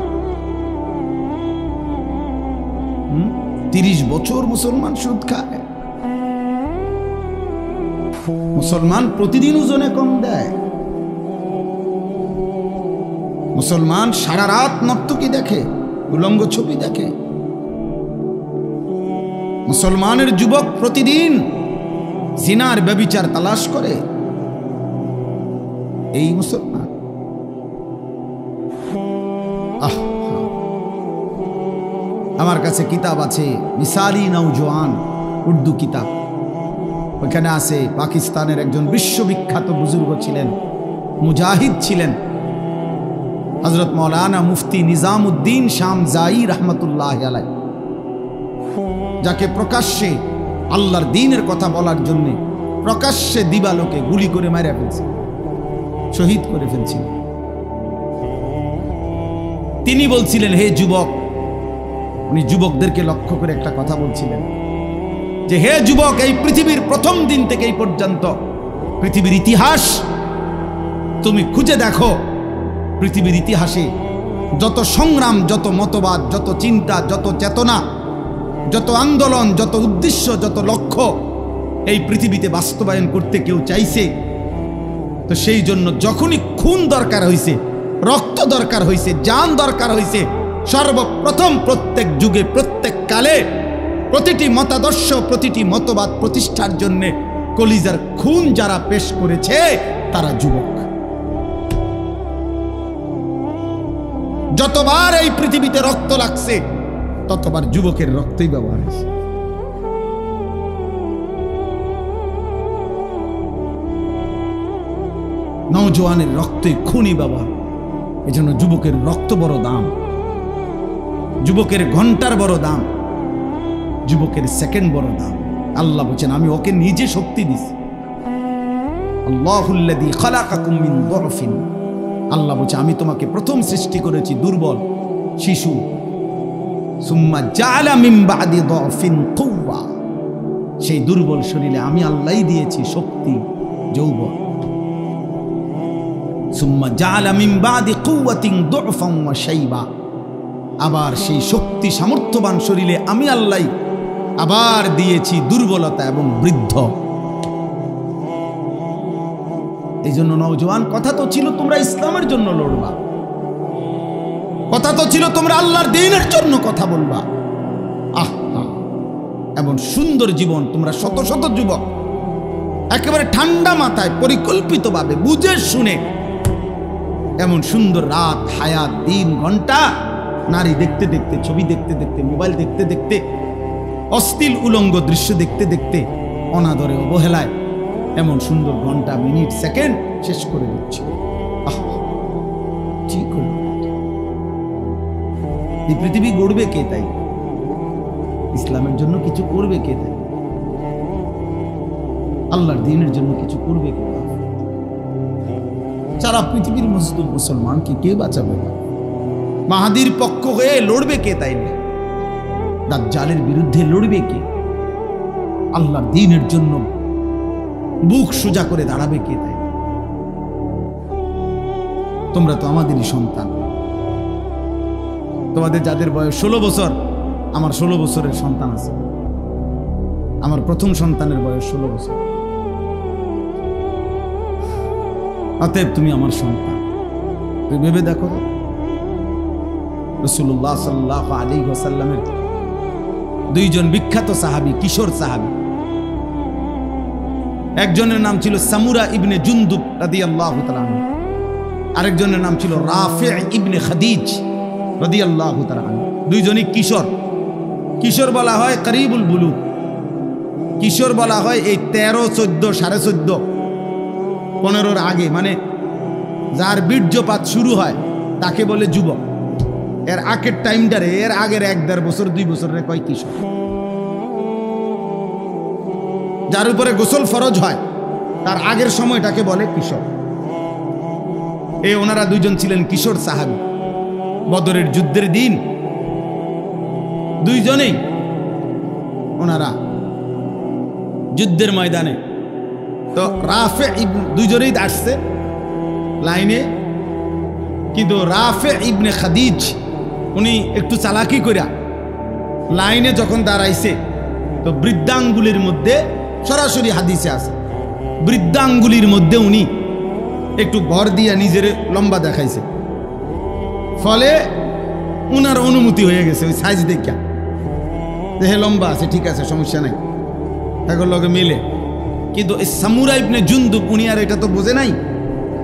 30 বছর মুসলমান সুদ খায়। মুসলমান প্রতিদিন ওজনে কম দেয়। মুসলমান সারা রাত নর্তকী দেখে, উলঙ্গ ছবি দেখে। মুসলমানের যুবক প্রতিদিন জিনার ব্যভিচার তালাশ করে। এই মুসলমান। আমার কাছে কিতাব আছে, মিসালি নওজোয়ান, উর্দু কিতাব। ওখানে আছে পাকিস্তানের একজন বিশ্ববিখ্যাত বুজুর্গ ছিলেন, মুজাহিদ ছিলেন, হযরত মাওলানা মুফতি নিজামউদ্দিন শামজাই রহমতুল্লাহ আলাইহি, যাকে প্রকাশ্যে আল্লাহর দ্বীনের কথা বলার জন্য প্রকাশ্যে দিবালোকে গুলি করে মেরে ফেলছে, শহীদ করে ফেলছিলেন। তিনি বলছিলেন, হে যুবক, উনি যুবকদেরকে লক্ষ্য করে একটা কথা বলছিলেন যে, হে যুবক, এই পৃথিবীর প্রথম দিন থেকে এই পর্যন্ত পৃথিবীর ইতিহাস তুমি খুঁজে দেখো। পৃথিবীর ইতিহাসে যত সংগ্রাম, যত মতবাদ, যত চিন্তা, যত চেতনা, যত আন্দোলন, যত উদ্দেশ্য, যত লক্ষ্য এই পৃথিবীতে বাস্তবায়ন করতে কেউ চাইছে, তো সেই জন্য যখনই খুন দরকার হয়েছে, রক্ত দরকার হয়েছে, জান দরকার হয়েছে, সর্বপ্রথম প্রত্যেক যুগে, প্রত্যেক কালে প্রতিটি মতাদর্শ, প্রতিটি মতবাদ প্রতিষ্ঠার জন্য কলিজার খুন যারা পেশ করেছে তারা যুবক। যতবার এই পৃথিবীতে রক্ত লাগছে ততবার যুবকের রক্তই ব্যবহার হয়েছে। নওজোয়ানের রক্তই খুনি ব্যবহার। এজন্য যুবকের রক্ত বড় দাম, যুবকের ঘন্টার বড় দাম, যুবকের সেকেন্ড বড় দাম। আল্লাহ বলেন, আমি ওকে নিজে শক্তি দিছি। আল্লাহুল্লাযী খালাকাকুম মিন দুরফিন। আল্লাহ বলেন, আমি তোমাকে প্রথম সৃষ্টি করেছি দুর্বল শিশু। সুম্মা জাআলা মিন বাদি দুরফিন কুওয়া। সেই দুর্বল শরীরে আমি আল্লাহই দিয়েছি শক্তি, যৌবন। সুম্মা জাআলা মিন বাদি কুওয়াতিন দুফান ওয়া শাইবা, আবার সেই শক্তি সামর্থ্যবান শরীরে আমি আল্লাহ আবার দিয়েছি দুর্বলতা এবং বৃদ্ধ। এই জন্য নওজোয়ান, কথা তো ছিল তোমরা ইসলামের জন্য লড়বা, কথা তো ছিল তোমরা আল্লাহর দ্বীনের জন্য কথা বলবা। আহা, এমন সুন্দর জীবন তোমরা শত শত যুবক একেবারে ঠান্ডা মাথায় পরিকল্পিতভাবে বুঝে শুনে এমন সুন্দর রাত, হায়াত, দিন, ঘন্টা, নারী দেখতে দেখতে, ছবি দেখতে দেখতে, মোবাইল দেখতে দেখতে, অশ্লীল উলঙ্গ দৃশ্য দেখতে দেখতে, অনাদরে অবহেলায় এমন সুন্দর ঘন্টা, মিনিট, সেকেন্ড শেষ করে দিচ্ছে। ঠিক হল, এই পৃথিবী গড়বে কে? তাই ইসলামের জন্য কিছু করবে কে? তাই আল্লাহর দ্বীনের জন্য কিছু করবে কে? সারা পৃথিবীর মজলুম মুসলমানকে কে বাঁচাবে? মাহাদির পক্ষ হয়ে লড়বে কে? তাই না, দাজ্জালের বিরুদ্ধে লড়বে কে? আল্লাহর দ্বীনের জন্য বুক সোজা করে দাঁড়াবে কে? তাই তোমরা তো আমাদেরই সন্তান। তোমাদের যাদের বয়স 16 বছর, আমার 16 বছরের সন্তান আছে। আমার প্রথম সন্তানের বয়স 16 বছর। অতএব তুমি আমার সন্তান। তুমি ভেবে দেখো, রাসূলুল্লাহ সাল্লাল্লাহু আলাইহি ওয়াসাল্লামের দুইজন বিখ্যাত সাহাবী, কিশোর সাহাবী, একজনের নাম ছিল সামুরা ইবনে জুনদুব রাদিয়াল্লাহু তাআলা আনহু, আরেকজনের নাম ছিল রাফি ইবনে খাদিজ রাদিয়াল্লাহু তাআলা আনহু। দুইজনই কিশোর। কিশোর বলা হয় করিবুল বুলুগ, কিশোর বলা হয় এই 13, 14, 14.5, 15-র আগে, মানে যার বীর্যপাত শুরু হয় তাকে বলে যুবক। এর আগের টাইমটারে, এর আগের 1-1.5 বছর 2 বছরের কয় কিশোর। যার উপরে গোসল ফরজ হয় তার আগের সময়টাকে বলে কিশোর। ওনারা দুইজন ছিলেন কিশোর সাহাবী। বদরের যুদ্ধের দিন দুইজনেই ওনারা যুদ্ধের ময়দানে, তো রাফে দুইজনেই আসছে লাইনে, কিন্তু রাফে ইবনে খাদিজ উনি একটু চালাকি কইরা লাইনে যখন দাঁড়াইছে, তো বৃদ্ধাঙ্গুলির মধ্যে, সরাসরি হাদিসে আছে, বৃদ্ধাঙ্গুলির মধ্যে উনি একটু ভর দিয়া নিজের লম্বা দেখাইছে, ফলে উনার অনুমতি হয়ে গেছে ওই সাইজ দেখা, দেহে লম্বা আছে, ঠিক আছে, সমস্যা নাই, এখন লগে মিলে। কিন্তু এই সামুরা ইবনে জুনদুব উনি আর এটা তো বোঝে নাই,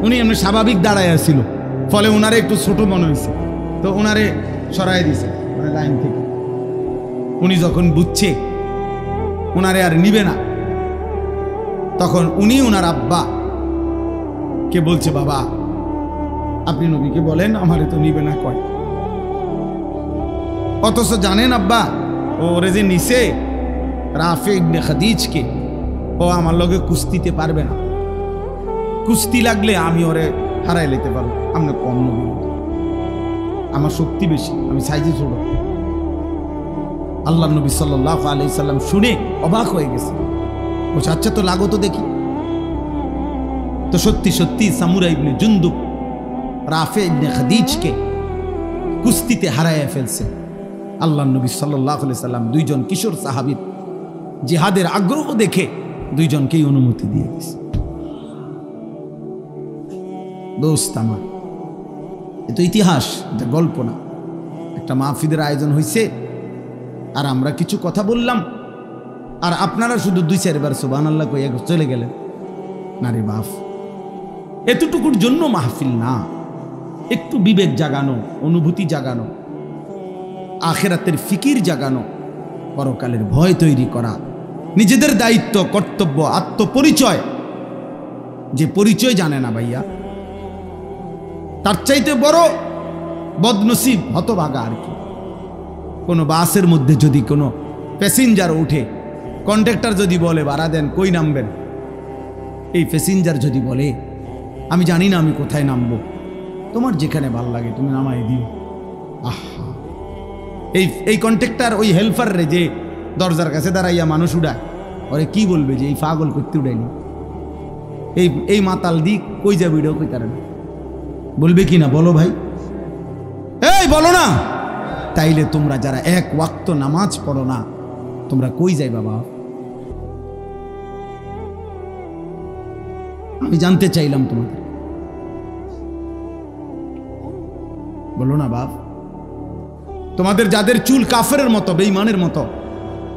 উনি এমনি স্বাভাবিক দাঁড়ায় আসছিল, ফলে ওনারে একটু ছোট মনে হয়েছে, তো ওনারে সরাই দিছে মানে লাইন থেকে। উনি যখন বুঝছে ওনারে আর নিবে না, তখন উনি ওনার আব্বা কে বলছে, বাবা আপনি নবীকে বলেন আমারে তো নিবে না কয়। অথচ জানেন আব্বা, ওরে যে নিছে রাফে ইবনে খাদিজকে, ও আমার লগে কুস্তিতে পারবে না, কুস্তি লাগলে আমি ওরে হারাই লেতে পারবো, আমরা কম নবী, আমার শক্তি বেশি, আমি সাইজে ছোট। আল্লাহ নবী সাল্লাল্লাহু আলাইহি সাল্লাম শুনে অবাক হয়ে গেছে, বলছে আচ্ছা তো লাগো তো দেখি। তো সত্যি সত্যি সামুরা ইবনে জুনদুব রাফে ইবনে খাদিজকে কুস্তিতে হারাইয়া ফেলছে। আল্লাহ নবী সাল্লাল্লাহু আলাইহি সাল্লাম দুইজন কিশোর সাহাবীর জিহাদের আগ্রহ দেখে দুইজনকেই অনুমতি দিয়ে দিয়েছে। দোস্ত আমার, এ তো ইতিহাস, এটা গল্প না। একটা মাহফিলের আয়োজন হয়েছে আর আমরা কিছু কথা বললাম, আর আপনারা শুধু 2-4 বার সুবহানাল্লাহ কইয়া চলে গেলেন। না রে বাপ, এতটুকুর জন্য মাহফিল না, একটু বিবেক জাগানো, অনুভূতি জাগানো, আখিরাতের ফিকির জাগানো, পরকালের ভয় তৈরি করা, নিজেদের দায়িত্ব, কর্তব্য, আত্মপরিচয়, যে পরিচয় জানে না ভাইয়া, তার চাইতে বড় বদনসিব, হতভাগা আর কি। কোনো বাসের মধ্যে যদি কোনো প্যাসেঞ্জার উঠে, কন্ডাক্টর যদি বলে ভাড়া দেন, কই নামবেন, এই প্যাসেঞ্জার যদি বলে আমি জানি না আমি কোথায় নামবো, তোমার যেখানে ভাল লাগে তুমি নামাই দিও। আহা, এই কন্ট্রাক্টর ওই হেল্পার রে যে দরজার কাছে দাঁড়াইয়া মানুষ উড়ায়, ওরে কি বলবে যে এই পাগল করতে উড়াইনি, এই মাতাল দিক কই যাবে, এটাও কই তারা। বলবে কি না বলো ভাই, এই বলো না। তাইলে তোমরা যারা এক ওয়াক্ত নামাজ পড়ো না, তোমরা কই যাই বাবা? আমি জানতে চাইলাম তোমাদের, বলো না বাপ। তোমাদের যাদের চুল কাফেরের মতো, বেঈমানের মতো,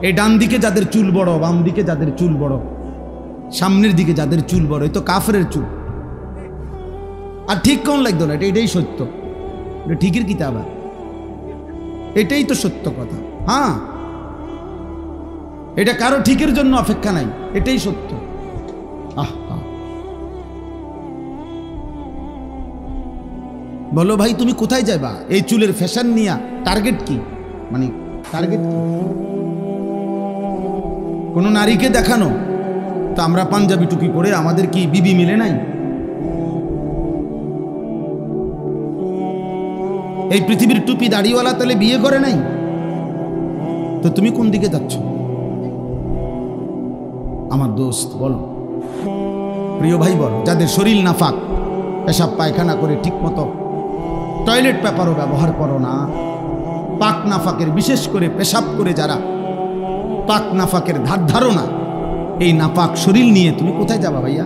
এই ডান দিকে যাদের চুল বড়, বাম দিকে যাদের চুল বড়, সামনের দিকে যাদের চুল বড়, এই তো কাফেরের চুল। আর ঠিক কোন লাগতো না, এটাই সত্য, এটা ঠিকের কিতাব, এটাই তো সত্য কথা। হ্যাঁ, এটা কারো ঠিকের জন্য অপেক্ষা নাই, এটাই সত্য। বলো ভাই, তুমি কোথায় যাবা এই চুলের ফ্যাশন নিয়ে? টার্গেট কি? মানে টার্গেট কি? কোন নারীকে দেখানো? তো আমরা পাঞ্জাবি টুপি পরে, আমাদের কি বিবি মিলে নাই? এই পৃথিবীর টুপি দাড়িওয়ালা তাহলে বিয়ে করে নাই? তো তুমি কোন দিকে যাচ্ছ আমার দোস্ত? বলো প্রিয় ভাই, বলো। যাদের শরীর নাফাক, পেশাব পায়খানা করে ঠিক মতো টয়লেট পেপারও ব্যবহার করো না, পাক নাফাকের, বিশেষ করে পেশাব করে যারা পাক নাফাকের ধার ধারো না, এই নাপাক শরীর নিয়ে তুমি কোথায় যাবা ভাইয়া?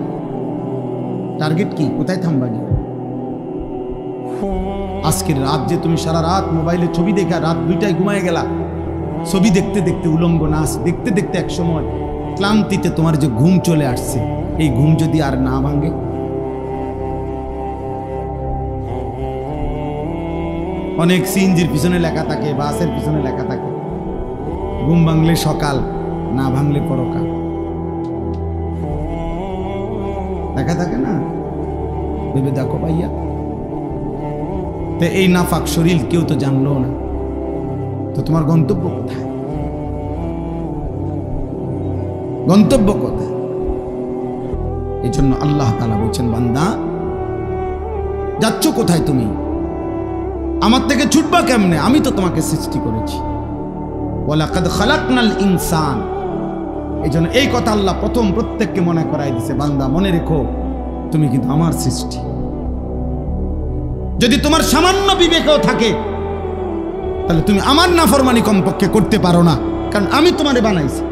টার্গেট কি? কোথায় থামবা গিয়ে? আজকের রাত যে তুমি সারা রাত মোবাইলে ছবি দেখা রাত 2টায় ঘুমায় গেলা, ছবি দেখতে দেখতে, উলঙ্গ নাচ দেখতে দেখতে, এক সময় ক্লান্তিতে তোমার যে ঘুম চলে আসছে, এই ঘুম যদি আর না ভাঙে? অনেক সিএনজির পিছনে লেখা থাকে, বাসের পিছনে লেখা থাকে, ঘুম ভাঙলে সকাল, না ভাঙলে পরকাল, লেখা থাকে না? ভেবে দেখো ভাইয়া। তো এই নাফাক শরীর কেউ তো জানলো না, তো তোমার গন্তব্য কোথায়? গন্তব্য কোথায়? এই জন্য আল্লাহ তাআলা বলছেন, বান্দা যাচ্ছ কোথায় তুমি? আমার থেকে ছুটবা কেমনে? আমি তো তোমাকে সৃষ্টি করেছি। ওয়ালাকাদ খালাকনাল ইনসান। এই জন্য এই কথা আল্লাহ প্রথম প্রত্যেককে মনে করাই দিছে, বান্দা মনে রেখো তুমি কিন্তু আমার সৃষ্টি। যদি তোমার সামান্য বিবেকও থাকে, তাহলে তুমি আমার নাফরমানি কমপক্ষে করতে পারো না, কারণ আমি তোমারে বানাইছি,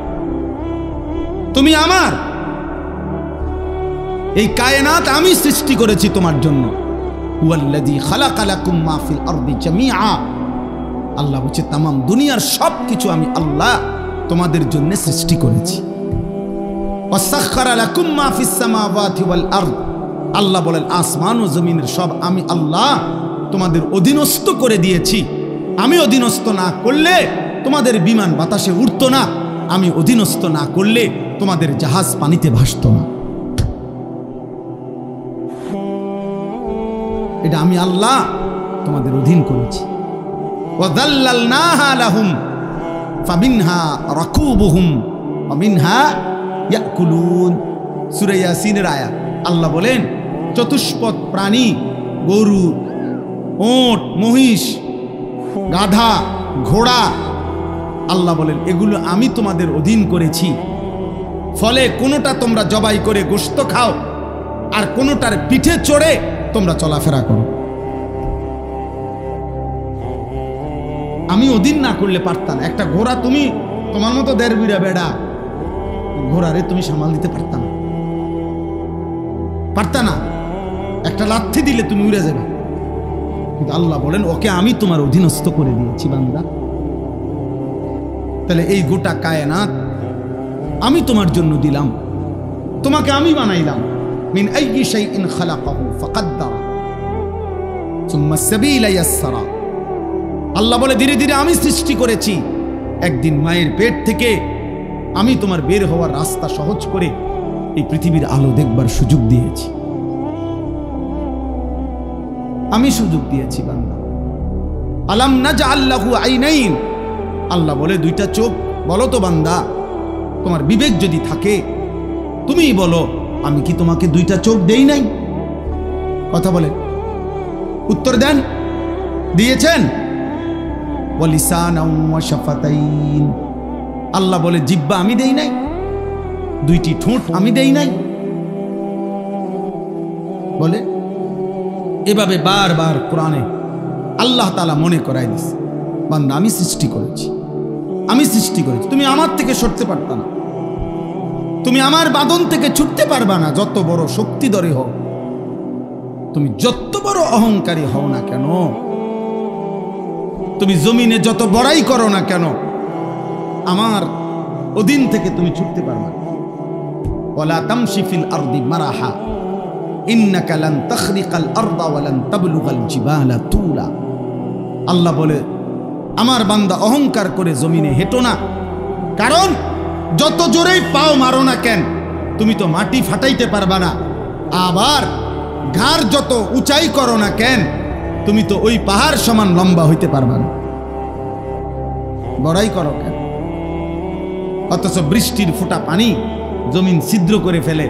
তুমি আমার। এই কায়নাত আমি সৃষ্টি করেছি তোমার জন্য। হুয়াল্লাযী খালাকা লাকুম মা ফিল আরদি জামিআ। আল্লাহ বলছে তামাম দুনিয়ার সব কিছু আমি আল্লাহ তোমাদের জন্য সৃষ্টি করেছি। ওয়াসাখখারা লাকুম মা ফিস সামাওয়াতি ওয়াল আরদ। আল্লাহ বলেন আসমান ও জমিনের সব আমি আল্লাহ তোমাদের অধীনস্থ করে দিয়েছি। আমি অধীনস্থ না করলে তোমাদের বিমান বাতাসে উড়তো না, আমি অধীনস্থ না করলে তোমাদের জাহাজ পানিতে ভাসতো না। এটা আমি আল্লাহ তোমাদের অধীন করেছি। ওয়াযাল্লালনাহা লাহুম ফামিনহা রাকুবুহুম ওয়া মিনহা ইয়াকুলুন। সূরা ইয়াসিনের আয়াত। আল্লাহ বলেন চতুষ্পদ প্রাণী, গরু, ওট, মহিষ, গাধা, ঘোড়া, আল্লাহ বলেন এগুলো আমি তোমাদের অধীন করেছি। ফলে কোনোটা তোমরা জবাই করে গোশত খাও, আর কোনোটার পিঠে চড়ে তোমরা চলাফেরা করো। আমি অধীন না করলে পারতাম। একটা ঘোড়া, তুমি তোমার মতো দেড় বিড়া বেড়া ঘোড়ারে তুমি সামাল দিতে পারতাম না, পারতা না। একটা লাথি দিলে তুমি উড়ে যাবে। কিন্তু আল্লাহ বলেন ওকে আমি তোমার অধীনস্থ করে দিয়েছি বান্দা। তাহলে এই গোটা কায়নাত আমি তোমার জন্য দিলাম, তোমাকে আমি বানাইলাম। মিন আইয়ি শাইইন খালাকাহু ফাকাদ্দারা সুম্মা সাবিলা ইয়াসসারা। আল্লাহ বলে ধীরে ধীরে আমি সৃষ্টি করেছি। একদিন মায়ের পেট থেকে আমি তোমার বের হওয়ার রাস্তা সহজ করে এই পৃথিবীর আলো দেখবার সুযোগ দিয়েছি। আমি সুযোগ দিয়েছি বান্দা। আলাম নাজআল লাহু আইনাইন। আল্লাহ বলে দুইটা চোখ। বলো তো বান্দা, তোমার বিবেক যদি থাকে তুমিই বলো, আমি কি তোমাকে দুইটা চোখ দেই নাই? কথা বলে উত্তর দেন। দিয়েছেন? ওয়া লিসানাও ওয়া শাফাতাইন। আল্লাহ বলে জিহ্বা আমি দেই নাই? দুইটি ঠোঁট আমি দেই নাই? বলে এভাবে বারবার কোরআনে আল্লাহ তাআলা মনে করাই দিছে, বান্দা আমি সৃষ্টি করেছি, আমি সৃষ্টি করেছি, তুমি আমার থেকে সরতে পারবা না, তুমি আমার বাঁধন থেকে ছুটতে পারবা না। যত বড় শক্তিধরী হও, তুমি যত বড় অহংকারী হও না কেন, তুমি জমিনে যত বড়াই করো না কেন, আমার অধীন থেকে তুমি ছুটতে পারবা না। ওয়ালা তামশি ফিল আরদি মারাহা ইন্নাকা লান তাখরিকাল আরদা ওয়া লান তাবলুগাল জিবালা তুলা। আল্লাহ বলে, আমার বান্দা অহংকার করে জমিনে হেঁটো না, কারণ যত জোরেই পাও মারো না কেন, তুমি তো মাটি ফাটাইতে পারবা না। আবার ঘাড় যত উঁচাই করো না কেন, তুমি তো ওই পাহাড় সমান লম্বা হইতে পারবা না। বড়াই করো কেন? অথচ বৃষ্টির ফোঁটা পানি জমিন ছিদ্র করে ফেলে,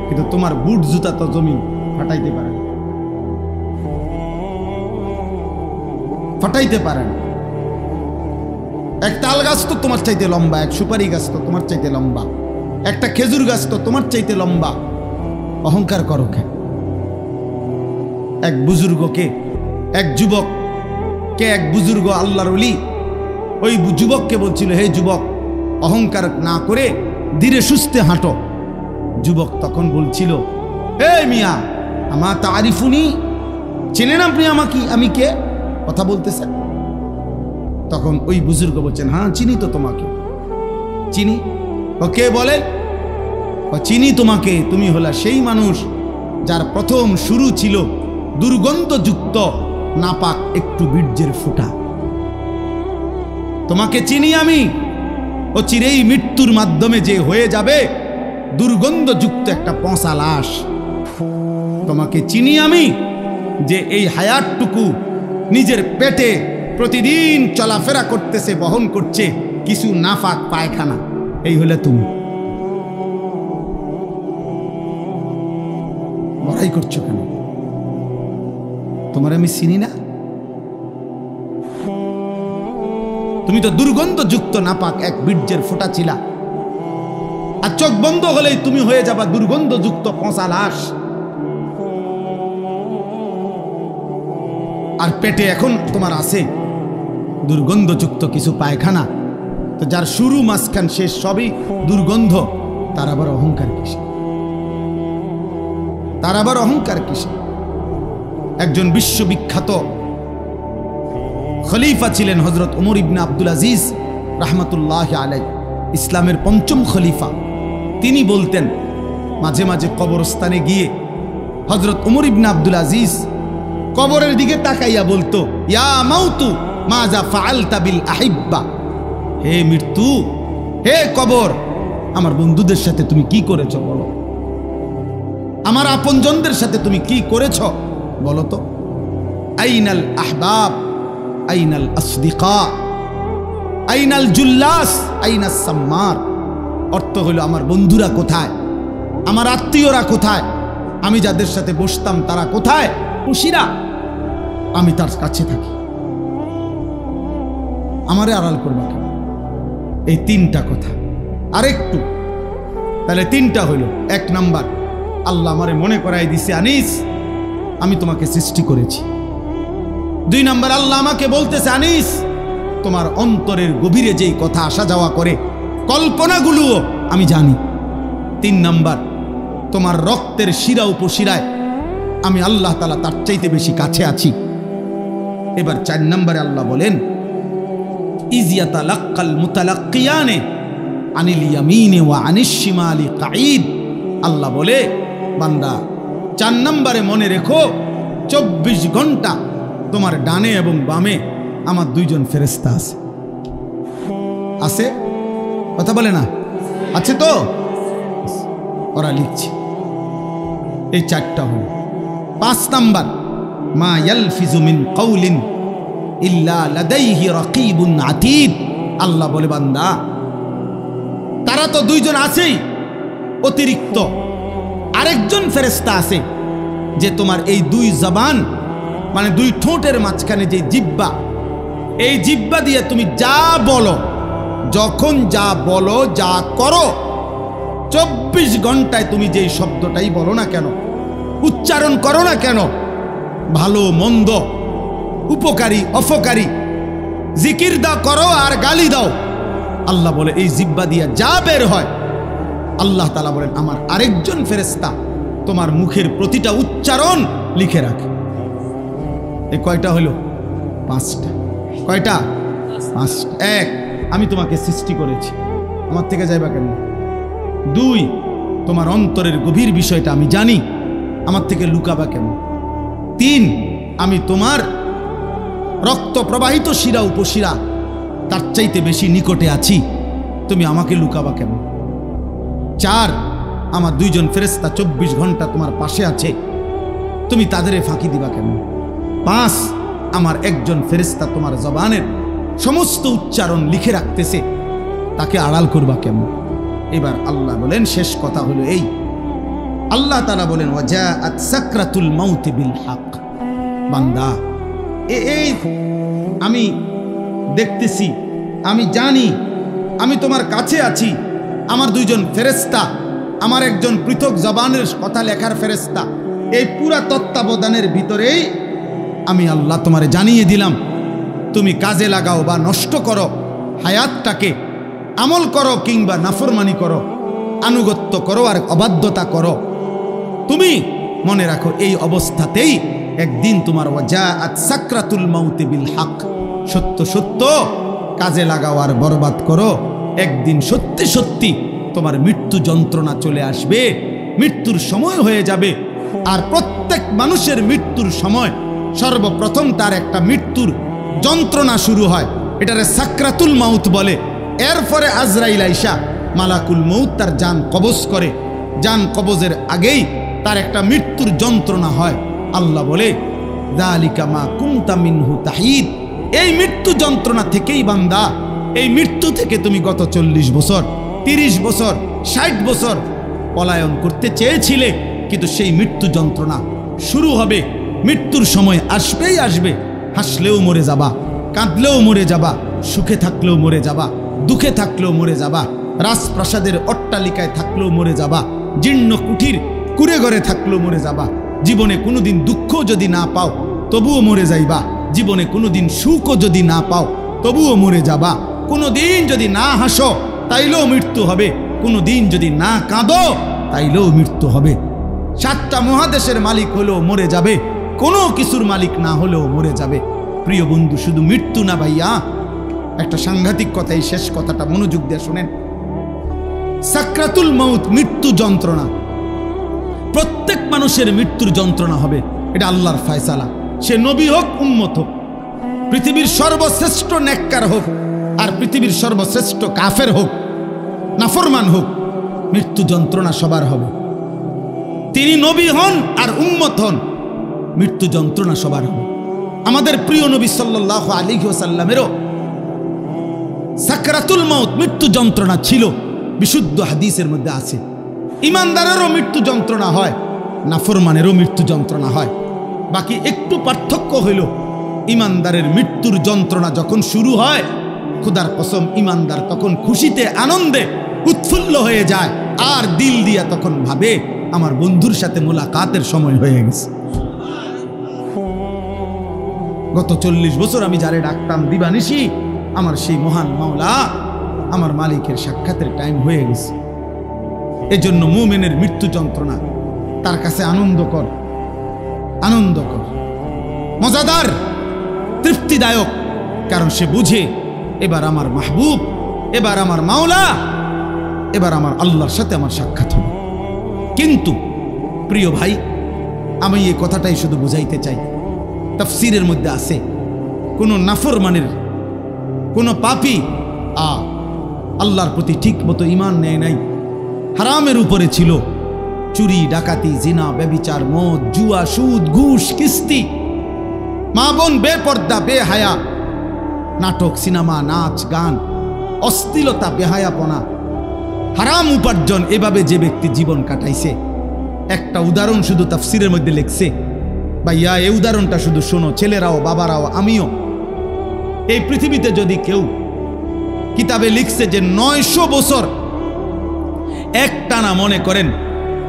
কিন্তু তোমার বুট জুতা তো জমিন ফাটাইতে পারে না, ফাটাইতে পারে না। এক তাল গাছ তো তোমার চাইতে লম্বা, এক সুপারি গাছ তো তোমার চাইতে লম্বা, একটা খেজুর গাছ তো তোমার চাইতে লম্বা। অহংকার করো কেন? এক বুজুর্গকে, এক যুবককে, এক বুজুর্গ আল্লাহর ওলি ওই যুবককে বলছিল, হে যুবক, অহংকার না করে ধীরে সুস্থে হাঁটো। যুবক তখন বলছিল, হে মিয়া, আমা তারিফুনি, চেনেন আপনি আমাকে, আমি কে? কথা বলতেছেন। তখন ওই বুজুর্গ বলছেন, হ্যাঁ চিনি তো তোমাকে, চিনি। ও কে বলে? ও চিনি তোমাকে, তুমি হলা সেই মানুষ যার প্রথম শুরু ছিল দুর্গন্ধযুক্ত নাপাক একটু বীর্যের ফোঁটা। তোমাকে চিনি আমি, ও চিরেই মৃত্যুর মাধ্যমে যে হয়ে যাবে দুর্গন্ধযুক্ত একটা পচা লাশ। তোমাকে চিনি আমি, যে এই হায়াতটুকু নিজের পেটে প্রতিদিন চলাফেরা করতেছে, বহন করছে কিছু নাফাক পায়খানা। এই হলে তুমি। বড়াই করছো কেন? তোমার আমি চিনি না? তুমি তো দুর্গন্ধযুক্ত নাপাক এক বীর্যের ফোঁটা ছিলা, আর চোখ বন্ধ হলেই তুমি হয়ে যাবা দুর্গন্ধযুক্ত পচা লাশ। আর পেটে এখন তোমার আছে দুর্গন্ধযুক্ত কিছু পায়খানা। তো যার শুরু মাঝখান শেষ সবই দুর্গন্ধ, তার আবার অহংকার কিসে? তার আবার অহংকার কিসে? একজন বিশ্ববিখ্যাত খলিফা ছিলেন হযরত ওমর ইবনে আব্দুল আজিজ রাহমাতুল্লাহ আলাইহি, ইসলামের পঞ্চম খলিফা। তিনি বলতেন, মাঝে মাঝে কবরস্থানে গিয়ে হযরত ওমর ইবনে আব্দুল আজিজ কবরের দিকে তাকাইয়া বলতো, ইয়া মাউতু মাজা ফাআলতা বিল আহিব্বা, হে মৃত্যু, হে কবর, আমার বন্ধুদের সাথে তুমি কি করেছো বলো, আমার আপনজনদের সাথে তুমি কি করেছো বলো তো। আইনাল আহবাব, আইনাল আসদিকা, আইনাল জুল্লাস, আইনাস সাম্মার। অর্থ হলো, আমার বন্ধুরা কোথায়, আমার আত্মীয়রা কোথায়, আমি যাদের সাথে বসতাম তারা কোথায়, খুশিরা, আমি তার কাছে থাকি, আমারে আড়াল করবা কেন? এই তিনটা কথা। আরেকটু, তাহলে তিনটা হইল। এক নাম্বার, আল্লাহ আমারে মনে করাই দিছে, আনিস আমি তোমাকে সৃষ্টি করেছি। দুই নাম্বার, আল্লাহ আমাকে বলতেছে, আনিস তোমার অন্তরের গভীরে যেই কথা আসা যাওয়া করে, কল্পনাগুলোও আমি জানি। তিন নাম্বার, তোমার রক্তের শিরা উপশিরায় আমি আল্লাহ তাআলা তার চাইতে বেশি কাছে আছি। এবার চার নম্বরে আল্লাহ বলেন, ইয ইয়াতালাক্কাল মুতালাক্কিয়ানে আনিল ইয়ামিনি ওয়া আনিশ শিমালি কাঈদ। আল্লাহ বলে, বান্দা 4 নম্বরে মনে রেখো, 24 ঘন্টা তোমার ডানে এবং বামে আমার 2 জন ফেরেশতা আছে। আছে? কথা বলে না? আছে তো? ওরা লিখছে। এই 4টা হলো। 5 নাম্বার, মা ইয়ালফিজু মিন কাউলিন ইল্লা লাদাইহি রাকিবুন আতীদ। আল্লাহ বলে, বান্দা তারা তো 2 জন আছেই, অতিরিক্ত আরেকজন ফেরেশতা আছে যে তোমার এই 2 জবান, মানে 2 ঠোঁটের মাঝখানে যে জিহ্বা, এই জিহ্বা দিয়ে তুমি যা বলো, যখন যা বলো, যা করো, 24 ঘন্টায় তুমি যেই শব্দটাই বলো না কেন, উচ্চারণ করো না কেন, ভালো মন্দ, উপকারী অপকারী, জিকির দা করো আর গালি দাও। আল্লাহ বলে এই জিহ্বা দিয়া যা বের হয়, আল্লাহ তাআলা বলেন আমার আরেকজন ফেরেশতা তোমার মুখের প্রতিটা উচ্চারণ লিখে রাখে। এই কয়টা হলো? 5টা। কয়টা? 5টা। 1, আমি তোমাকে সৃষ্টি করেছি, আমার থেকে যাইবা কেন? 2, তোমার অন্তরের গভীর বিষয়টা আমি জানি, আমার থেকে লুকাবা কেন? 3, আমি তোমার রক্ত প্রবাহিত শিরা উপশিরা তার চাইতে বেশি নিকটে আছি, তুমি আমাকে লুকাবা কেন? 4, আমার 2 জন ফেরেশতা 24 ঘন্টা তোমার পাশে আছে, তুমি তাদের ফাঁকি দিবা কেন? 5, আমার একজন ফেরেশতা তোমার জবানের সমস্ত উচ্চারণ লিখে রাখতেছে, তাকে আড়াল করবা কেন? এবার আল্লাহ বলেন শেষ কথা হলো এই, আল্লাহ তাআলা বলেন ওয়াজাআত সাকরাতুল মাউত বিল হক। বান্দা এই আমি দেখতেছি, আমি জানি, আমি তোমার কাছে আছি, আমার 2 জন ফেরেশতা, আমার একজন পৃথক জবানের কথা লেখার ফেরেশতা, এই পুরা তত্ত্বাবধানের ভিতরেই আমি আল্লাহ তোমারে জানিয়ে দিলাম, তুমি কাজে লাগাও বা নষ্ট করো হায়াতটাকে, আমল করো কিংবা নাফরমানি করো, আনুগত্য করো আর অবাধ্যতা করো, তুমি মনে রাখো এই অবস্থাতেই একদিন তোমার ওয়াজাআত সাকরাতুল মাউত বিল হক, সত্য সত্য কাজে লাগাও আর বরবাদ করো, একদিন সত্যি সত্যি তোমার মৃত্যু যন্ত্রণা চলে আসবে, মৃত্যুর সময় হয়ে যাবে। আর প্রত্যেক মানুষের মৃত্যুর সময় সর্বপ্রথম তার একটা মৃত্যুর যন্ত্রণা শুরু হয়, এটারে সাকরাতুল মাউত বলে। এরপরে আজরাইল আইসা মালাকুল মউত তার জান কবজ করে, জান কবজের আগেই তার একটা মৃত্যুর যন্ত্রণা হয়। আল্লাহ বলে যালিকা মা কুনতা মিনহু তাহিদ, এই মৃত্যু যন্ত্রণা থেকেই বান্দা, এই মৃত্যু থেকে তুমি গত 40 বছর 30 বছর 60 বছর পলায়ন করতে চেয়েছিলে, কিন্তু সেই মৃত্যু যন্ত্রণা শুরু হবে। মৃত্যুর সময় আসবেই আসবে, হাসলেও মরে যাবা, কাঁদলেও মরে যাবা, সুখে থাকলেও মরে যাবা, দুঃখে থাকলেও মরে যাবা, রাজপ্রাসাদের অট্টালিকায় থাকলেও মরে যাবা, জীর্ণ কুঠির কুড়ে ঘরে থাকলেও মরে যাবা। জীবনে কোনোদিন দুঃখ যদি না পাও তবুও মরে যাইবা, জীবনে কোনোদিন সুখও যদি না পাও তবুও মরে যাবা, কোনোদিন যদি না হাসো তাইলেও মৃত্যু হবে, কোনোদিন যদি না কাঁদো তাইলেও মৃত্যু হবে। 7টা মহাদেশের মালিক হলেও মরে যাবে, কোনো কিছুর মালিক না হলেও মরে যাবে। প্রিয় বন্ধু, শুধু মৃত্যু না ভাইয়া, একটা সাংঘাতিক কথা, এই শেষ কথাটা মনোযোগ দিয়ে শুনেন। সাকরাতুল মাউত মৃত্যু যন্ত্রণা, প্রত্যেক মানুষের মৃত্যুর যন্ত্রণা হবে, এটা আল্লাহর ফয়সালা। সে নবী হোক, উম্মত হোক, পৃথিবীর সর্বশ্রেষ্ঠ নেককার হোক আর পৃথিবীর সর্বশ্রেষ্ঠ কাফের হোক, নাফরমান হোক, মৃত্যু যন্ত্রণা সবার হবে। তিনি নবী হন আর উম্মত হন, মৃত্যু যন্ত্রণা সবার হবে। আমাদের প্রিয় নবী সাল্লাল্লাহু আলাইহি ওয়াসাল্লামেরও সাকরাতুল মাউত মৃত্যু যন্ত্রণা ছিল, বিশুদ্ধ হাদিসের মধ্যে আছে। ইমানদারেরও মৃত্যু যন্ত্রণা হয়, নাফরমানেরও মৃত্যু যন্ত্রণা হয়। বাকি একটু পার্থক্য হইল, ইমানদারের মৃত্যুর যন্ত্রণা যখন শুরু হয়, খোদার কসম ইমানদার তখন খুশিতে আনন্দে উৎফুল্ল হয়ে যায়, আর দিল দিয়া তখন ভাবে আমার বন্ধুর সাথে মোলাকাতের সময় হয়ে গেছে। গত 40 বছর আমি যারে ডাকতাম দিবানিশি, আমার সেই মহান মাওলা, আমার মালিকের সাক্ষাতের টাইম হয়ে গেছে। এজন্য মুমিনের মৃত্যু যন্ত্রণা তার কাছে আনন্দকর, আনন্দকর, মজাদার, তৃপ্তিদায়ক, কারণ সে বুঝে এবার আমার মাহবুব, এবার আমার মাওলা, এবার আমার আল্লাহর সাথে আমার সাক্ষাৎ হবে। কিন্তু প্রিয় ভাই, আমি এই কথাটাই শুধু বুঝাইতে চাই, তাফসীরের মধ্যে আছে কোন নাফরমানের, কোন পাপী আল্লাহর প্রতি ঠিক মতো ঈমান নেয় নাই, হারামের উপরে ছিল, চুরি ডাকাতি জিনা ব্যভিচার মদ জুয়া সুদ ঘুষ কিস্তি, মা বোন বেপর্দা বেহায়া, নাটক সিনেমা নাচ গান অশ্লীলতা বেহায়াপনা হারাম উপার্জন, এভাবে যে ব্যক্তি জীবন কাটাইছে, একটা উদাহরণ শুধু তাফসীরের মধ্যে লিখছে। ভাইয়া এই উদাহরণটা শুধু শোনো, ছেলেরাও বাবারাও আমিও। এই পৃথিবীতে যদি কেউ, কিতাবে লিখছে যে 900 বছর একটানা মনে করেন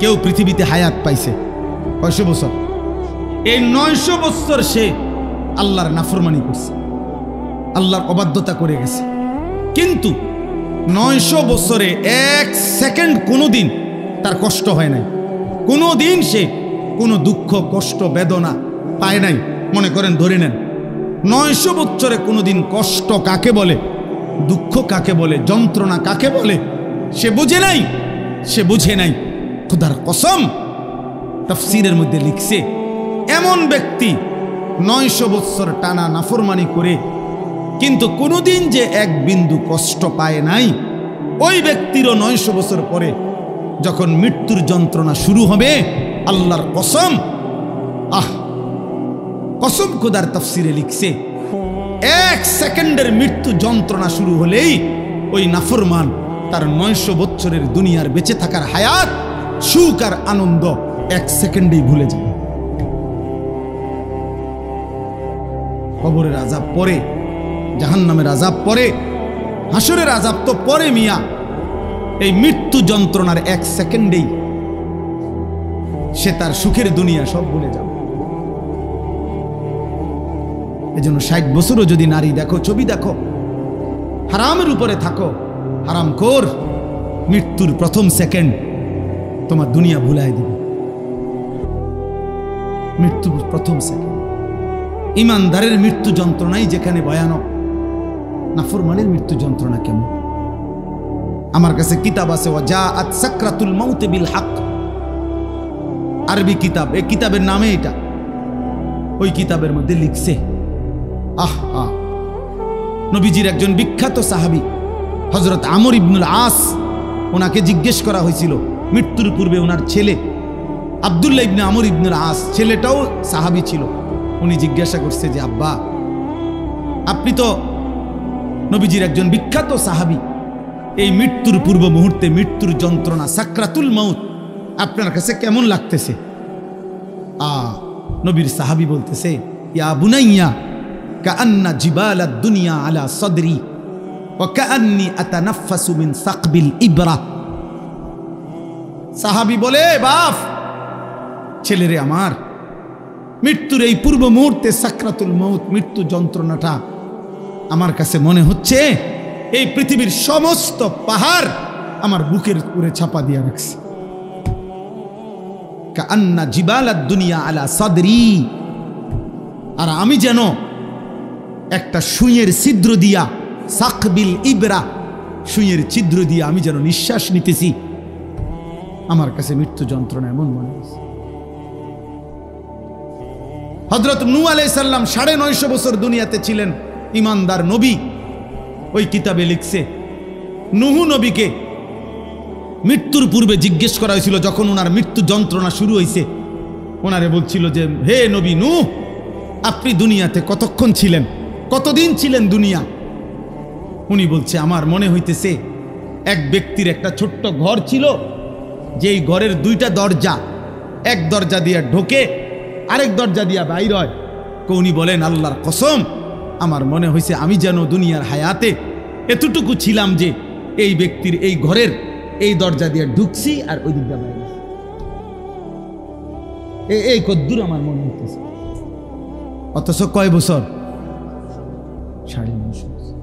কেউ পৃথিবীতে হায়াত পাইছে, কয়শো বছর? এই 900 বছর সে আল্লাহর নাফরমানি করছে, আল্লাহর অবাধ্যতা করে গেছে, কিন্তু 900 বছরে 1 সেকেন্ড কোনোদিন তার কষ্ট হয় নাই, কোনোদিন সে কোনো দুঃখ কষ্ট বেদনা পায় নাই। মনে করেন ধরে নেন 900 বছরে কোনোদিন কষ্ট কাকে বলে, দুঃখ কাকে বলে, যন্ত্রণা কাকে বলে সে বুঝে নাই, সে বুঝে নাই। খোদার কসম তাফসীরের মধ্যে লিখছে এমন ব্যক্তি 900 বছর টানা নাফরমানি করে কিন্তু কোনোদিন যে এক বিন্দু কষ্ট পায় নাই, ওই ব্যক্তিরও 900 বছর পরে যখন মৃত্যুর যন্ত্রণা শুরু হবে, আল্লাহর কসম, কসম খোদার তাফসীরে লিখছে 1 সেকেন্ডের মৃত্যু যন্ত্রণা শুরু হলেই ওই নাফরমান তার 900 বছরের দুনিয়ার বেঁচে থাকার হায়াত, সুখ আর আনন্দ 1 সেকেন্ডেই ভুলে যাবে। কবরের আযাব পরে, জাহান্নামের আযাব পরে, হাসরের আযাব তো পরে মিয়া। এই মৃত্যু যন্ত্রণার 1 সেকেন্ডেই সে তার সুখের দুনিয়া সব ভুলে যাবে। এজন্য 60 বছরও যদি নারী দেখো, ছবি দেখো, হারামের উপরে থাকো, হারামখোর, মৃত্যুর প্রথম সেকেন্ড তোমার দুনিয়া ভুলাই দিবে। মৃত্যুর প্রথম সেকেন্ড। ইমানদারের মৃত্যু যন্ত্রণাই যেখানে ভয়ানক, নাফরমানের মৃত্যু যন্ত্রণা কেমন? আমার কাছে কিতাব আছে, ওয়াজাআত সাকরাতুল মাউত বিল হক, আরবি কিতাব, এই কিতাবের নামে এটা। ওই কিতাবের মধ্যে লিখছে, নবীজির একজন বিখ্যাত সাহাবী হযরত আমর ইবনুল আস, ওনাকে জিজ্ঞেস করা হয়েছিল মৃত্যুর পূর্বে ওনার ছেলে আব্দুল্লাহ ইবনে আমর ইবনুল আস, ছেলেটাও সাহাবী ছিল। উনি জিজ্ঞাসা করছে যে আব্বা, আপনি তো নবীজির একজন বিখ্যাত সাহাবী, এই মৃত্যুর পূর্ব মুহূর্তে মৃত্যুর যন্ত্রণা সাকরাতুল মাউত আপনার কাছে কেমন লাগতেছে? নবীর সাহাবী বলতেছে, ইয়া বুনাইয়া কাআন্না জিবালাদ দুনিয়া আলা সাদরি ওয়া কাআন্নি আতানাফাসু মিন সাকবিল ইবরা। সাহাবী বলে, বাপ, ছেলেরে আমার, মৃত্যুর এই পূর্ব মুহূর্তে সাকরাতুল মাউত, মৃত্যু যন্ত্রণাটা আমার কাছে মনে হচ্ছে এই পৃথিবীর সমস্ত পাহাড় আমার বুকের উপরে চাপা দিয়া রাখছে। কাআন্না জিবালাদ দুনিয়া আলা সাদরি, আর আমি যেন একটা সুইয়ের ছিদ্র দিয়া, সাকবিল ইবরা, সুইয়ের ছিদ্র দিয়া আমি যেন নিঃশ্বাস নিতেছি। আমার কাছে মৃত্যু যন্ত্রণা এমন মনে হচ্ছে। হযরত নূহ আলাইহিস সালাম 950 বছর দুনিয়াতে ছিলেন, ইমানদার নবী। ওই কিতাবে লিখছে, নূহ নবীকে মৃত্যুর পূর্বে জিজ্ঞেস করা হয়েছিল, যখন ওনার মৃত্যু যন্ত্রণা শুরু হয়েছে, ওনারে বলছিল যে হে নবী নূহ, আপনি দুনিয়াতে কতক্ষণ ছিলেন, কতদিন ছিলেন দুনিয়া? উনি বলছে, আমার মনে হইতেছে এক ব্যক্তির একটা ছোট্ট ঘর ছিল, যেই ঘরের 2টা দরজা, এক দরজা দিয়া ঢোকে, আরেক দরজা দিয়া বাইর হয়। উনি বলেন, আল্লাহর কসম, আমার মনে হয়েছে আমি যেন দুনিয়ার হায়াতে এতটুকু ছিলাম যে এই ব্যক্তির এই ঘরের এই দরজা দিয়ে ঢুকছি আর ওই দিকটা বাইরে, এই কদ্দুর আমার মনে হইতেছে। অথচ কয় বছর? 950 বছর।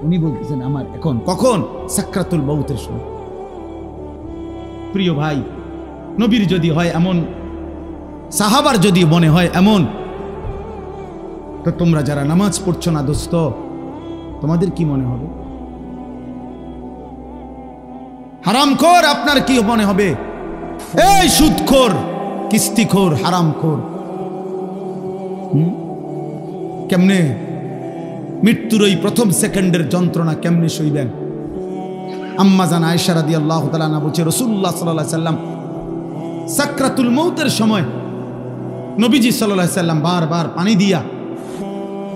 উনি বলতেছেন আমার এখন কখন? সাকরাতুল মাউতের সময়। প্রিয় ভাই, নবীর যদি হয় এমন, সাহাবার যদি মনে হয় এমন, তো তোমরা যারা নামাজ পড়ছো না দোস্ত, তোমাদের কি মনে হবে? হারামখোর, আপনার কি মনে হবে? এই সুদখোর, কিস্তিখোর, হারামখোর, কেমনে মৃত্যুর ওই প্রথম সেকেন্ডের যন্ত্রণা কেমনে সইবেন? আম্মা জান আয়েশা রাদিয়াল্লাহু তাআলা আনহা বলছে, রাসূলুল্লাহ সাল্লাল্লাহু আলাইহি সাল্লাম সাকরাতুল মাউতের সময় নবীজি সাল্লাল্লাহু আলাইহি সাল্লাম বারবার পানি দিয়া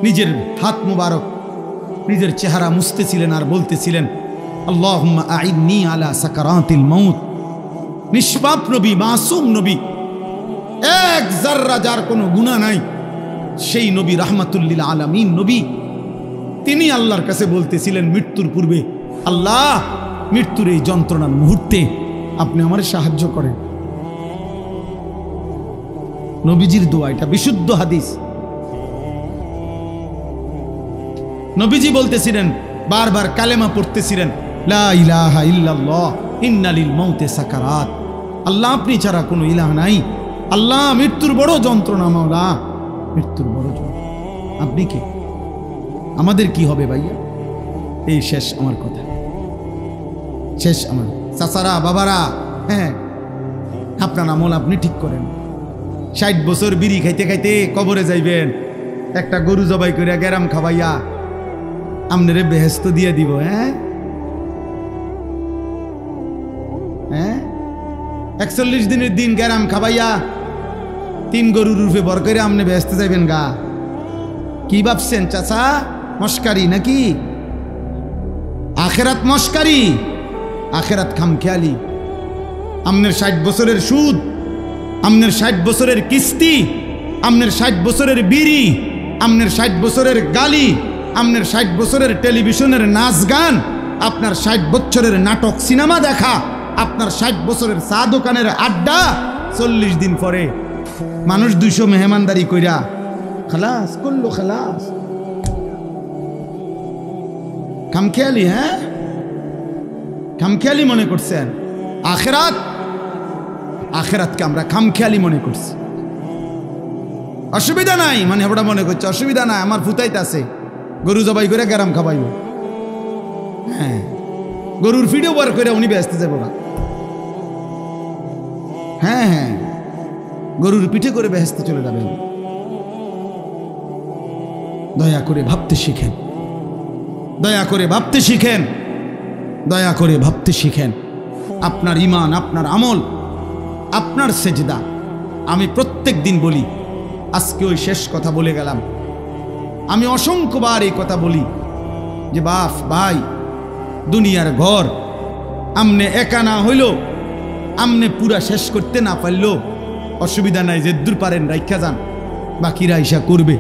নিজের হাত মুবারক, নিজের চেহারা মুছতেছিলেন আর বলতেছিলেন, আল্লাহুম্মা আইন্নি আলা সাকারাতিল মাউত। নিষ্পাপ নবী, মাসুম নবী, এক যাররা যার কোনো গুনাহ নাই, সেই নবী রাহমাতুল লিল আলামিন নবী, তিনি আল্লাহর কাছে বলতেছিলেন মৃত্যুর পূর্বে, আল্লাহ, মৃত্যুর এই যন্ত্রণার মুহূর্তে আপনি আমার সাহায্য করেন। নবীজির দোয়া, এটা বিশুদ্ধ হাদিস। নবীজি বলতেছিলেন, বারবার কালেমা পড়তেছিলেন, লা ইলাহা ইল্লাল্লাহ ইন্না লিল মাউতি সাকারাত। আল্লাহ আপনি ছাড়া কোনো ইলাহ নাই। আল্লাহ মৃত্যুর বড় যন্ত্রণা, মাওলা মৃত্যুর বড় যন্ত্রণা। আপনি কি, আমাদের কি হবে ভাইয়া? এই শেষ আমার কথা, শেষ আমার চাচারা বাবারা। হ্যাঁ, আপনার আমল আপনি ঠিক করেন। 60 বছর বিড়ি খাইতে খাইতে কবরে যাইবেন, একটা গরু জবাই করিয়া গেরাম খাওয়াইয়া আমনেরে বেহেস্ত দিয়ে দিব। হ্যাঁ হ্যাঁ, 41 দিনের দিন গেরাম খাওয়াইয়া 3 গরুর রূপে বর করে আমনে বেহেস্তে যাইবেন গা। কি ভাবছেন চাচা, মস্কারি নাকি? আখেরাত মস্কারি, আখেরাত খামখেয়ালি। আমনের 60 বছরের সুদ, আমনের 60 বছরের কিস্তি, আমনের 60 বছরের বিড়ি, আমনের 60 বছরের গালি, আমনের 60 বছরের টেলিভিশনের নাচ গান, আপনার 60 বছরের নাটক সিনেমা দেখা, আপনার 60 বছরের চা দোকানের আড্ডা, 40 দিন পরে মানুষ 200 মেহমানদারি কইরা খালাস করলো, খালাস। খামখেয়ালি, হ্যাঁ খামখেয়ালি মনে করছেন। আখেরাত, আখেরাতকে আমরা খামখেয়ালি মনে করছি। অসুবিধা নাই মানে ওটা মনে করছে অসুবিধা নাই, আমার ফুতাইতে আছে, গরু জবাই করে গেরাম খাবাইব। হ্যাঁ, গরুর ভিডিও বার করে উনি ব্যস্ত যাবো না। হ্যাঁ হ্যাঁ, গরুর পিঠে করে বেহেস্তে চলে যাবেন। দয়া করে ভাবতে শিখেন, দয়া করে ভাবতে শিখেন, দয়া করে ভাবতে শিখেন। আপনার ঈমান, আপনার আমল, আপনার সেজদা। আমি প্রত্যেক দিন বলি, আজকে ওই শেষ কথা বলে গেলাম। আমি অসংখ্যবার এই কথা বলি যে বাপ ভাই, দুনিয়ার ঘর আমনে একা না হইল, আমনে পুরা শেষ করতে না পারলো অসুবিধা নাই, যে দূর পারেন রাইখা যান, বাকিরা আইসা করবে।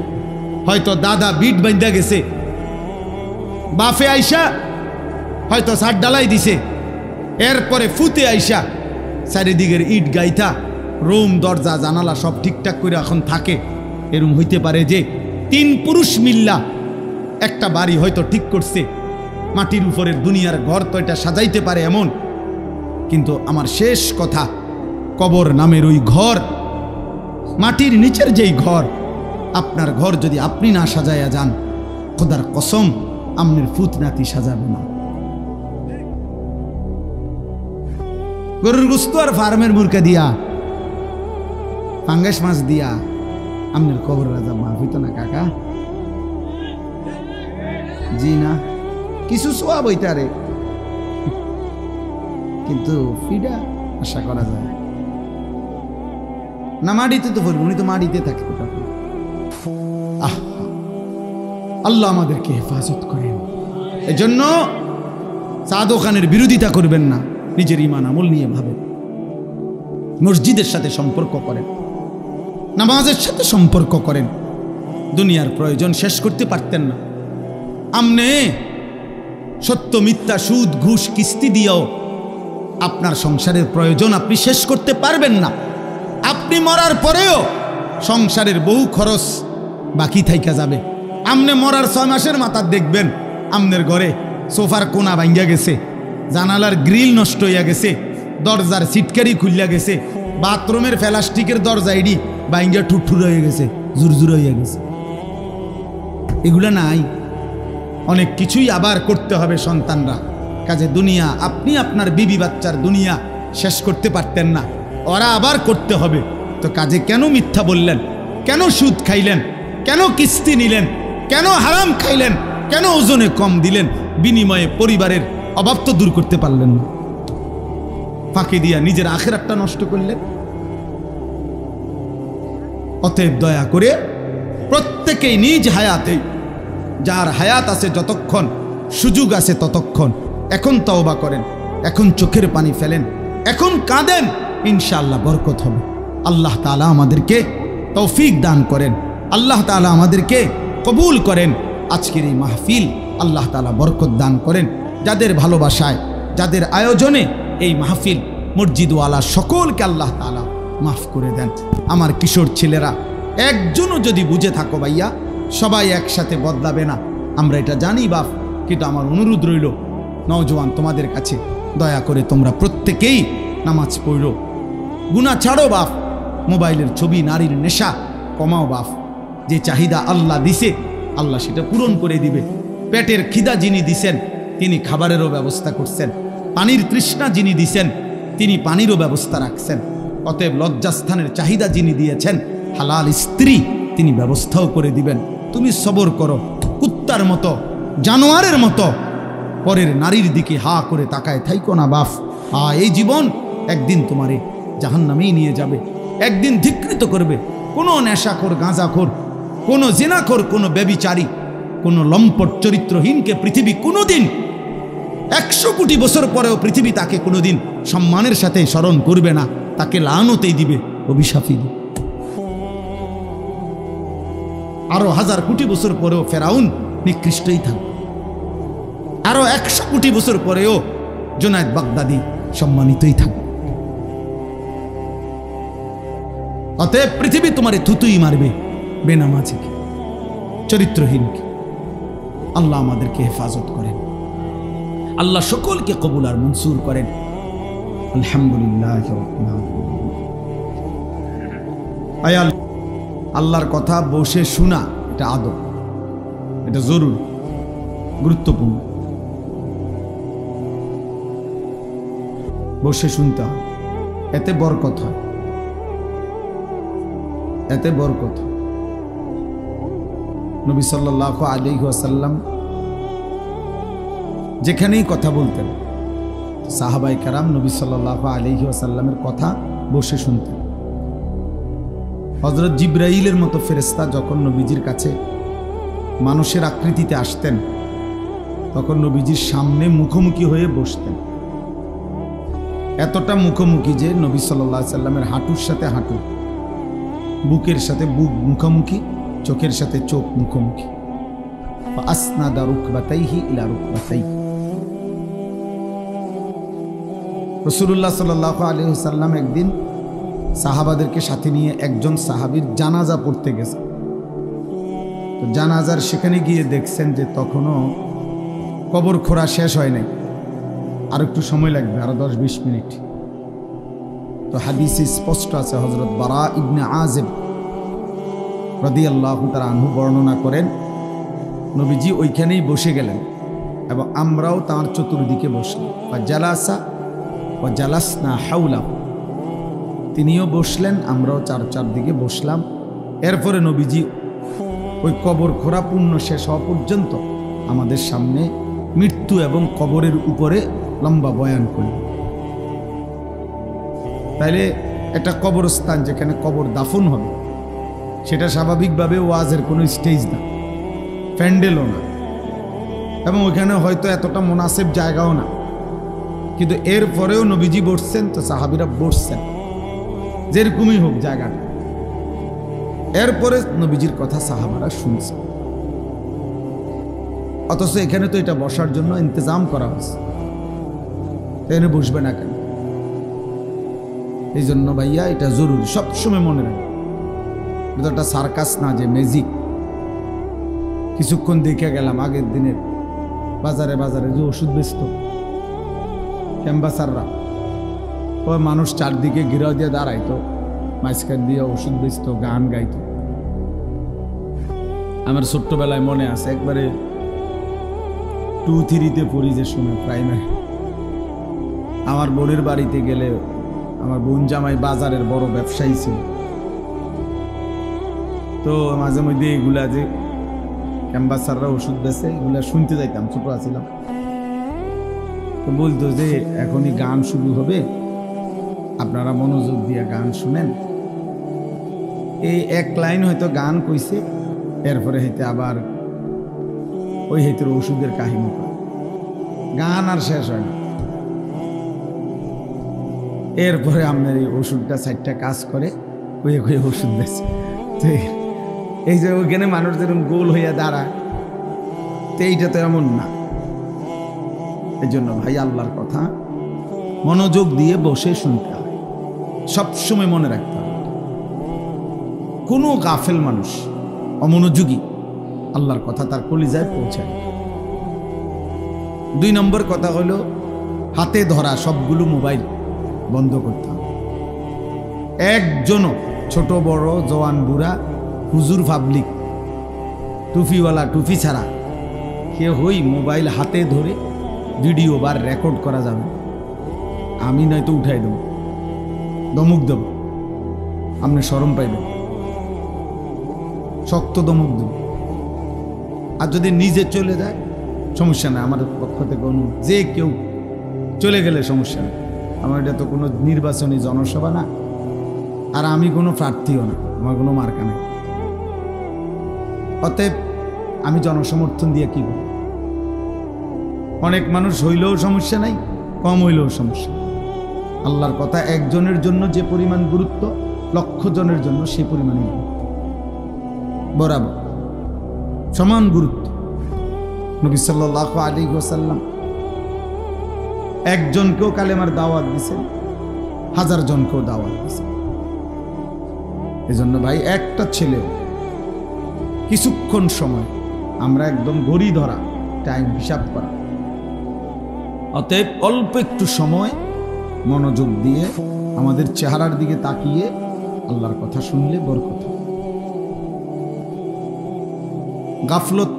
হয়তো দাদা বিট বাঁধা গেছে, বাফে আইসা হয়তো ছাদ ডালাই দিছে, এরপরে ফুতে আইসা চারিদিকের ইট গাইথা রুম দরজা জানালা সব ঠিকঠাক করে এখন থাকে। এরম হইতে পারে যে 3 পুরুষ মিল্লা একটা বাড়ি হয়তো ঠিক করছে, মাটির উপরের দুনিয়ার ঘর তো এটা সাজাইতে পারে এমন। কিন্তু আমার শেষ কথা, কবর নামের ওই ঘর, মাটির নিচের যেই ঘর, আপনার ঘর যদি আপনি না সাজাইয়া যান, খোদার কসম আমনের ফুত নাতি সাজাবে না। গরুর গোস্ত আর ফার্মের মুরগা দিয়া, পাঙ্গাস মাছ দিয়া আমনের কবর রাজা মাফ হইতো না কাকা? জি না, কিছু সোয়াব হইতারে, কিন্তু ফিডা আশা করা যায় না। মাটিতে তো পড়বে, উনি তো মাটিতে থাকে। আল্লাহ আমাদেরকে হেফাজত করেন। এজন্য চা দোকানের বিরোধিতা করবেন না, নিজের ঈমান আমল নিয়ে ভাবেন। মসজিদের সাথে সম্পর্ক করেন, নামাজের সাথে সম্পর্ক করেন। দুনিয়ার প্রয়োজন শেষ করতে পারতেন না। আমনে সত্য মিথ্যা সুদ ঘুষ কিস্তি দিয়েও আপনার সংসারের প্রয়োজন আপনি শেষ করতে পারবেন না। আপনি মরার পরেও সংসারের বহু খরচ বাকি থাইকা যাবে। আমনে মরার 6 মাসের মাথা দেখবেন আমনের ঘরে সোফার কোনা ভাঙ্গা গেছে, জানালার গ্রিল নষ্ট হইয়া গেছে, দরজার সিটকারি খুলিয়া গেছে, বাথরুমের প্লাস্টিকের দরজা ইডি ভাঙ্গা ঠুঠুর হয়ে গেছে, জুরজুর হইয়া গেছে। এগুলা নাই, অনেক কিছুই আবার করতে হবে সন্তানরা। কাজে দুনিয়া, আপনি আপনার বিবি বাচ্চার দুনিয়া শেষ করতে পারতেন না, ওরা আবার করতে হবে। তো কাজে কেন মিথ্যা বললেন? কেন সুদ খাইলেন? কেন কিস্তি নিলেন? কেন হারাম খাইলেন? কেন ওজনে কম দিলেন? বিনিময়ে পরিবারের অভাব তো দূর করতে পারলেন না, ফাঁকি দিয়া নিজের আখিরাতটা নষ্ট করলেন। অতএব দয়া করে প্রত্যেকেই নিজ হায়াতে, যার হায়াত আছে যতক্ষণ, সুযোগ আছে ততক্ষণ, এখন তওবা করেন, এখন চোখের পানি ফেলেন, এখন কাঁদেন, ইনশাআল্লাহ বরকত হবে। আল্লাহ তাআলা আমাদেরকে তৌফিক দান করেন, আল্লাহ তাআলা আমাদেরকে কবুল করেন। আজকের এই মাহফিল আল্লাহ তাআলা বরকত দান করেন। যাদের ভালোবাসায়, যাদের আয়োজনে এই মাহফিল, মসজিদওয়ালা সকলকে আল্লাহ তাআলা মাফ করে দেন। আমার কিশোর ছেলেরা একজনও যদি বুঝে থাকো ভাইয়া, সবাই একসাথে বদলাবে না, আমরা এটা জানি বাপ, কিন্তু আমার অনুরোধ রইল নওজোয়ান তোমাদের কাছে, দয়া করে তোমরা প্রত্যেকেই নামাজ পড়ো, গুনাহ ছাড়ো বাপ, মোবাইলের ছবি, নারীর নেশা কমাও বাপ। যে চাহিদা আল্লাহ দিছে আল্লাহ সেটা পূরণ করে দিবে। পেটের খিদা যিনি দিছেন তিনি খাবারেরও ব্যবস্থা করছেন, পানির তৃষ্ণা যিনি দিছেন তিনি পানিরও ব্যবস্থা রাখছেন। অতএব লজ্জাস্থানের চাহিদা যিনি দিয়েছেন, হালাল স্ত্রী তিনি ব্যবস্থাও করে দিবেন। তুমি সবর করো, কুত্তার মতো জানোয়ারের মতো পরের নারীর দিকে হা করে তাকায় থাইকো না বাপ। এই জীবন একদিন তোমারে জাহান্নামেই নিয়ে যাবে, একদিন ধিক্কৃত করবে। কোনো নেশাখোর, গাঁজাখোর, কোনো জিনাখোর, কোনো ব্যভিচারী, কোনো লম্পট চরিত্রহীনকে পৃথিবী কোনোদিন 100 কোটি বছর পরেও পৃথিবী তাকে কোনোদিন সম্মানের সাথে স্মরণ করবে না, তাকে লানতেই দিবে, অভিশাপই দিবে। আরো 1000 কোটি বছর পরেও ফেরাউন নিকৃষ্টই থাকবে, আরো 100 কোটি বছর পরেও জুনায়েদ বাগদাদি সম্মানিতই থাকবে। অতএব পৃথিবী তোমারে থুতুই মারবে, বেনামাজিকে, চরিত্রহীনকে। আল্লাহ আমাদেরকে হেফাজত করেন, আল্লাহ সকলকে কবুল আর মনসুর করেন। আলহামদুলিল্লাহ। আল্লাহর কথা বসে শোনা এটা আদব, এটা জরুরি, গুরুত্বপূর্ণ। বসে শুনতে হয়, এতে বরকত হয়, এতে বরকত। নবী সাল্লাল্লাহু আলাইহি ওয়াসাল্লাম যেখানেই কথা বলতেন, সাহাবায়ে কেরাম নবী সাল্লাল্লাহু আলাইহি ওয়াসাল্লামের কথা বসে শুনতেন। হযরত জিবরাইলের মতো ফেরেশতা যখন নবীজির কাছে মানুষের আকৃতিতে আসতেন, তখন নবীজির সামনে মুখোমুখি হয়ে বসতেন। এতটা মুখোমুখি যে নবী সাল্লাল্লাহু আলাইহি সাল্লামের হাঁটুর সাথে হাঁটু, বুকের সাথে বুক মুখোমুখি, চোখের সাথে চোখ মুখোমুখি। ফাসনাদা রুকবাতাইহি ইলা রুকবাতাইহি। রাসূলুল্লাহ সাল্লাল্লাহু আলাইহি ওয়াসাল্লাম একদিন সাহাবাদেরকে সাথে নিয়ে একজন সাহাবীর জানাজা পড়তে গেছে। তো জানাজার সেখানে গিয়ে দেখছেন যে তখনও কবর খোঁড়া শেষ হয় নাই, আর একটু সময় লাগবে, আরো 10-20 মিনিট। তো হাদিসে স্পষ্ট আছে, হযরত বারা ইবনে আযিব রাদিয়াল্লাহু তাআলা আনহু বর্ণনা করেন, নবীজি ওইখানেই বসে গেলেন এবং আমরাও তার চতুর্দিকে বসলাম। জালাসা ওয়া জালাসনা হাওলাহু, তিনিও বসলেন, আমরাও চারদিকে বসলাম। এরপরে নবীজি ওই কবর খোঁড়া পূর্ণ শেষ হওয়া পর্যন্ত আমাদের সামনে মৃত্যু এবং কবরের উপরে লম্বা বয়ান করলেন। তাইলে একটা কবরস্থান যেখানে কবর দাফন হবে, সেটা স্বাভাবিকভাবে ওয়াজের কোনো স্টেজ না, প্যান্ডেলও না, এবং ওইখানে হয়তো এতটা মুনাসিব জায়গাও না, কিন্তু এরপরেও নবীজি বসছেন, তো সাহাবীরা বসছেন, যেরকমই হোক জায়গাটা। এরপরে নবীজির কথা সাহাবারা শুনছে, অথচ এখানে তো এটা বসার জন্য ইন্তজাম করা হয়েছে, এখানে বসবে না কেন? এই জন্য ভাইয়া এটা জরুরি, সবসময় মনে রাখবে। এটা একটা সার্কাস না যে ম্যাজিক। কিছুক্ষণ দেখে গেলাম আগের দিনের বাজারে বাজারে যে ওষুধ বেচত ক্যাম্বাসাররা, ওই মানুষ চারদিকে ঘিরাও দিয়ে দাঁড়াইতো, মাঝখান দিয়ে ওষুধ বেচত, গান গাইতো। আমার ছোট্টবেলায় মনে আছে, একবারে 2-3-তে পড়ি যে সময়, প্রাইমারি, আমার বোনের বাড়িতে গেলে, আমার বোন জামাই বাজারের বড় ব্যবসায়ী ছিল, তো মাঝে মধ্যে এগুলা যে ক্যাম্বাসাররা ওষুধ বেচে এগুলা শুনতে যাইতাম, ছোট আছিলাম। তো বলতো যে এখনই গান শুরু হবে, আপনারা মনোযোগ দিয়ে গান শুনেন। এই এক লাইন হয়তো গান কইছে, এরপরে হইতে আবার ওই হইতে ওষুধের কাহিনী, গান আর শেষ হয় না। এরপরে আপনার এই ওষুধটা 4টা কাজ করে, কয়ে কয়ে ওষুধ বেছে। এই যে ওইখানে মানুষ যেরকম গোল হইয়া দাঁড়ায়, তো এইটা তো এমন না। এই জন্য ভাই আল্লাহর কথা মনোযোগ দিয়ে বসে শুনতে হয়। সবসময় মনে রাখতে হবে। কোনো গাফেল মানুষ, অমনোযোগী, আল্লাহর কথা তার কলিজায় পৌঁছায়। 2 নম্বর কথা হলো হাতে ধরা সবগুলো মোবাইল বন্ধ করতে হবে। একজনও, ছোট বড়, জওয়ান বুড়া, হুজুর পাবলিক, টুপিওয়ালা টুপি ছাড়া কেউ হই মোবাইল হাতে ধরে ভিডিও বা রেকর্ড করা যাবে। আমি নয়তো উঠাই দেব, দমুক দেব, আপনি শরম পাইব, শক্ত দমুক দেব। আর যদি নিজে চলে যায় সমস্যা নেই, আমার পক্ষ থেকে যে কেউ চলে গেলে সমস্যা নেই। আমার এটা তো কোনো নির্বাচনী জনসভা না, আর আমি কোনো প্রার্থীও না, আমার কোনো মার্কা নেই। অতএব আমি জনসমর্থন দিয়ে কি করব? অনেক মানুষ হইলেও সমস্যা নাই, কম হইলেও সমস্যা। আল্লাহর কথা একজনের জন্য যে পরিমাণ গুরুত্ব, লক্ষ জনের জন্য সে পরিমাণই বরাবর সমান গুরুত্ব। নবী সাল্লাল্লাহু আলাইহি ওয়াসাল্লাম একজনকেও কালেমার দাওয়াত দিয়েছেন, 1000 জনকেও দাওয়াত দিয়েছেন। এজন্য ভাই, একটা ছেলে কিছুক্ষণ সময় আমরা একদম ঘড়ি ধরা, টাইম হিসাব করা। অতএব অল্প একটু সময় মনোযোগ দিয়ে আমাদের চেহারার দিকে তাকিয়ে আল্লাহর কথা শুনলে বরকত। গাফলত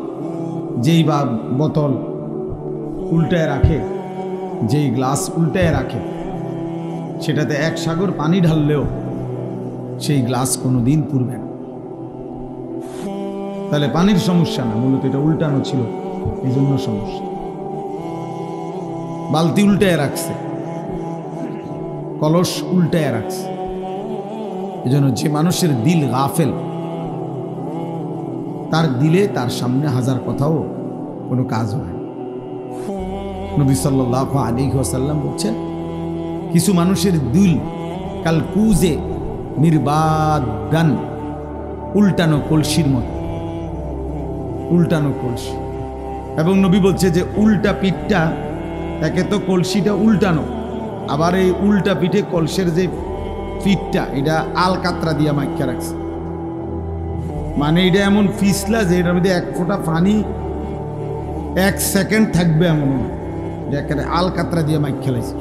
যেই বা বোতল উল্টায় রাখে, যেই গ্লাস উল্টায় রাখে, সেটাতে 1 সাগর পানি ঢাললেও সেই গ্লাস কোনোদিন পুরবে না। তাহলে পানির সমস্যা না, মূলত এটা উল্টানো ছিল, এই জন্য সমস্যা। বালতি উল্টায় রাখছে, কলস উল্টায় রাখছে। এই জন্য যে মানুষের দিল গাফেল, তার দিলে তার সামনে 1000 কথাও কোনো কাজ হয়। নবী সাল্লাল্লাহু আলাইহি ওয়াসাল্লাম বলছেন, কিছু মানুষের দিল কাল কুজে নির্বাদান, উল্টানো কলসির মতো, উল্টানো কলসি। এবং নবী বলছে যে উল্টা পিঠটা, একে তো কলসিটা উল্টানো, আবার এই উল্টা পিঠে কলসের যে পিঠটা, এটা আলকাতরা দিয়ে মাইখা রাখছে। মানে এটা এমন ফিসলা যে এটার মধ্যে 1 ফোঁটা পানি 1 সেকেন্ড থাকবে, এমন একেবারে আলকাতরা দিয়ে মাইখা খেলাইছে।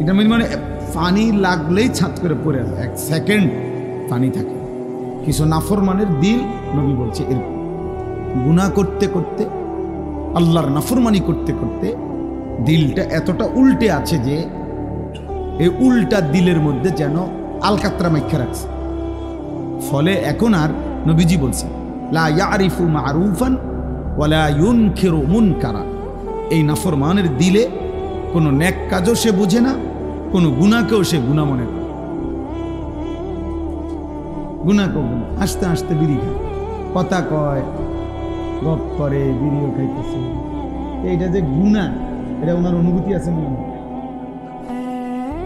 এটা মানে পানি লাগলেই ছাত করে পড়ে আছে, 1 সেকেন্ড পানি থাকে। কিছু নাফরমানের দিল, নবী বলছে, এরকম গুনাহ করতে করতে, আল্লাহর নাফরমানি করতে করতে দিলটা এতটা উল্টে আছে যে এই উল্টা দিলের মধ্যে যেন আলকাতরা মাইখা রাখছে। ফলে এখন আর নবীজি বলছে, লা ইয়ারিফু মারুফান ওয়ালা ইউনকিরু মুনকারা। এই নাফরমানের দিলে কোনো নেক কাজও সে বোঝে না, কোনো গুনাহকেও সে গুনাহ মনে করে। গুনাহকেও গুনাহ, আস্তে আস্তে বিড়ি খায়, কথা কয়, গপ করে, বিড়িও খাইতেছে। এইটা যে গুনাহ, এটা ওনার অনুভূতি আছে মনে হয়,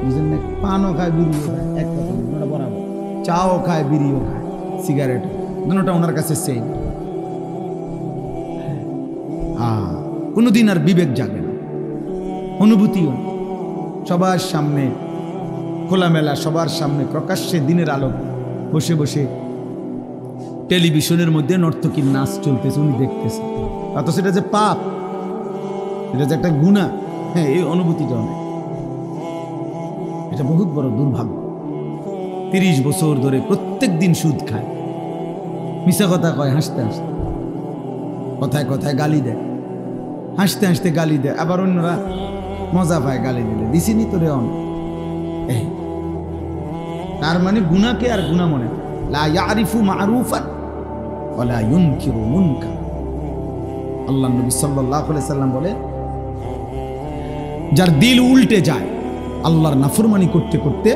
বুঝলেন না? পানও খায়, বিড়িও খায়, এক কথা ওনারা বরাবর, চাও খায়, বিড়িও খায়, সিগারেট, দুটোটা ওনার কাছে সেম। কোনোদিন আর বিবেক জাগে না, অনুভূতিও না। সবার সামনে খোলামেলা, সবার সামনে প্রকাশ্যে দিনের আলো বসে বসে টেলিভিশনের মধ্যে নর্তকীর নাচ চলতেছে, উনি দেখতেছে। অথচ সেটা যে পাপ, এটা যে একটা গুনাহ, হ্যাঁ, এই অনুভূতিটা অনেক, এটা বহুত বড় দুর্ভাগ্য। 30 বছর ধরে প্রত্যেক দিন সুদ খায়, মিশা কথা কয়, হাসতে হাসতে, কথায় কথায় গালি দেয়, হাসতে হাসতে গালি দেয়, আবার অন্যরা মজা পায় গালি দিলে, দিছিনি তোরে অন। তার মানে গুনাহকে আর গুনাহ মনে করে। লা ইয়ারিফু মারুফান ওয়ালা ইউনকিরু মুনকার। আল্লাহ নবী সাল্লাল্লাহু আলাইহি সাল্লাম বলে, যার দিল উল্টে যায়, আল্লাহর নাফরমানি করতে করতে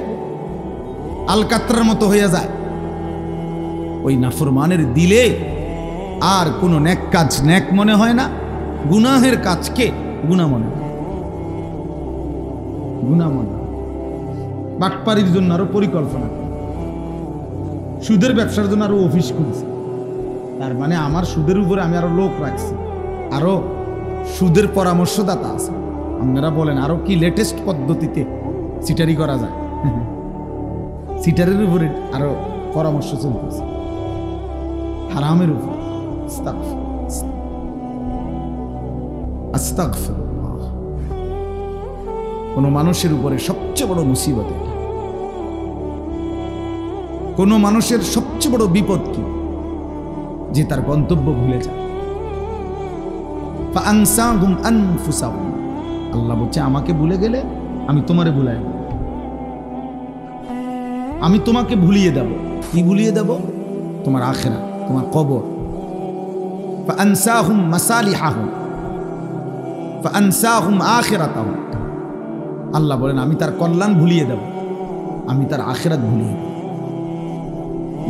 আলকাতরার মতো হয়ে যায়, ওই নাফরমানের দিলে আর কোনো নেক কাজ নেক মনে হয় না, গুনাহের কাজকে গুনাহ মনে হয়, গুনাহ মনে হয়। বাটপারির জন্য আরো পরিকল্পনা, সুদের ব্যবসার জন্য আরো অফিস খুলছে। তার মানে আমার সুদের উপরে আমি আরো লোক রাখছি, আরো সুদের পরামর্শদাতা আছে। আপনারা বলেন আরো কি লেটেস্ট পদ্ধতিতে সিটারি করা যায়। সিটারের উপরে আরো পরামর্শ চলতেছে, হারামের উপর। আস্তাগফিরুল্লাহ। কোন মানুষের উপরে সবচেয়ে বড় মুসিবত এটা। কোন মানুষের সবচেয়ে বড় বিপদ কি? যে তার গন্তব্য ভুলে যায়। ফাআনসাহুম আনফুসাহুম, আল্লাহ বলছে আমাকে ভুলে গেলে আমি তোমারে ভুলাই দেব, আমি তোমাকে ভুলিয়ে দেব। কি ভুলিয়ে দেব? তোমার আখিরাত, তোমার কবর। ফাআনসাহুম মাসালিহাহুম ফাআনসাহুম আখিরাতাহুম, আল্লাহ বলেন আমি তার কল্যাণ ভুলিয়ে দেব, আমি তার আখিরাত ভুলিয়ে দেব।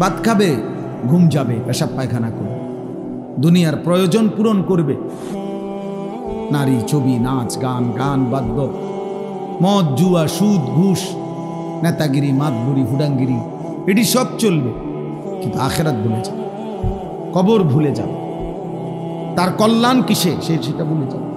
ভাত খাবে, ঘুম যাবে, পেশাব পায়খানা করবে, দুনিয়ার প্রয়োজন পূরণ করবে, নারী, ছবি, নাচ, গান, গান বাদ্য, মদ, জুয়া, সুদ, ঘুষ, নেতাগিরি, মাতবুরি, হুডাঙ্গিরি, এটি সব চলবে, কিন্তু আখিরাত ভুলে যাবে, কবর ভুলে যাবে, তার কল্যাণ কিসে সেটা ভুলে যাবে।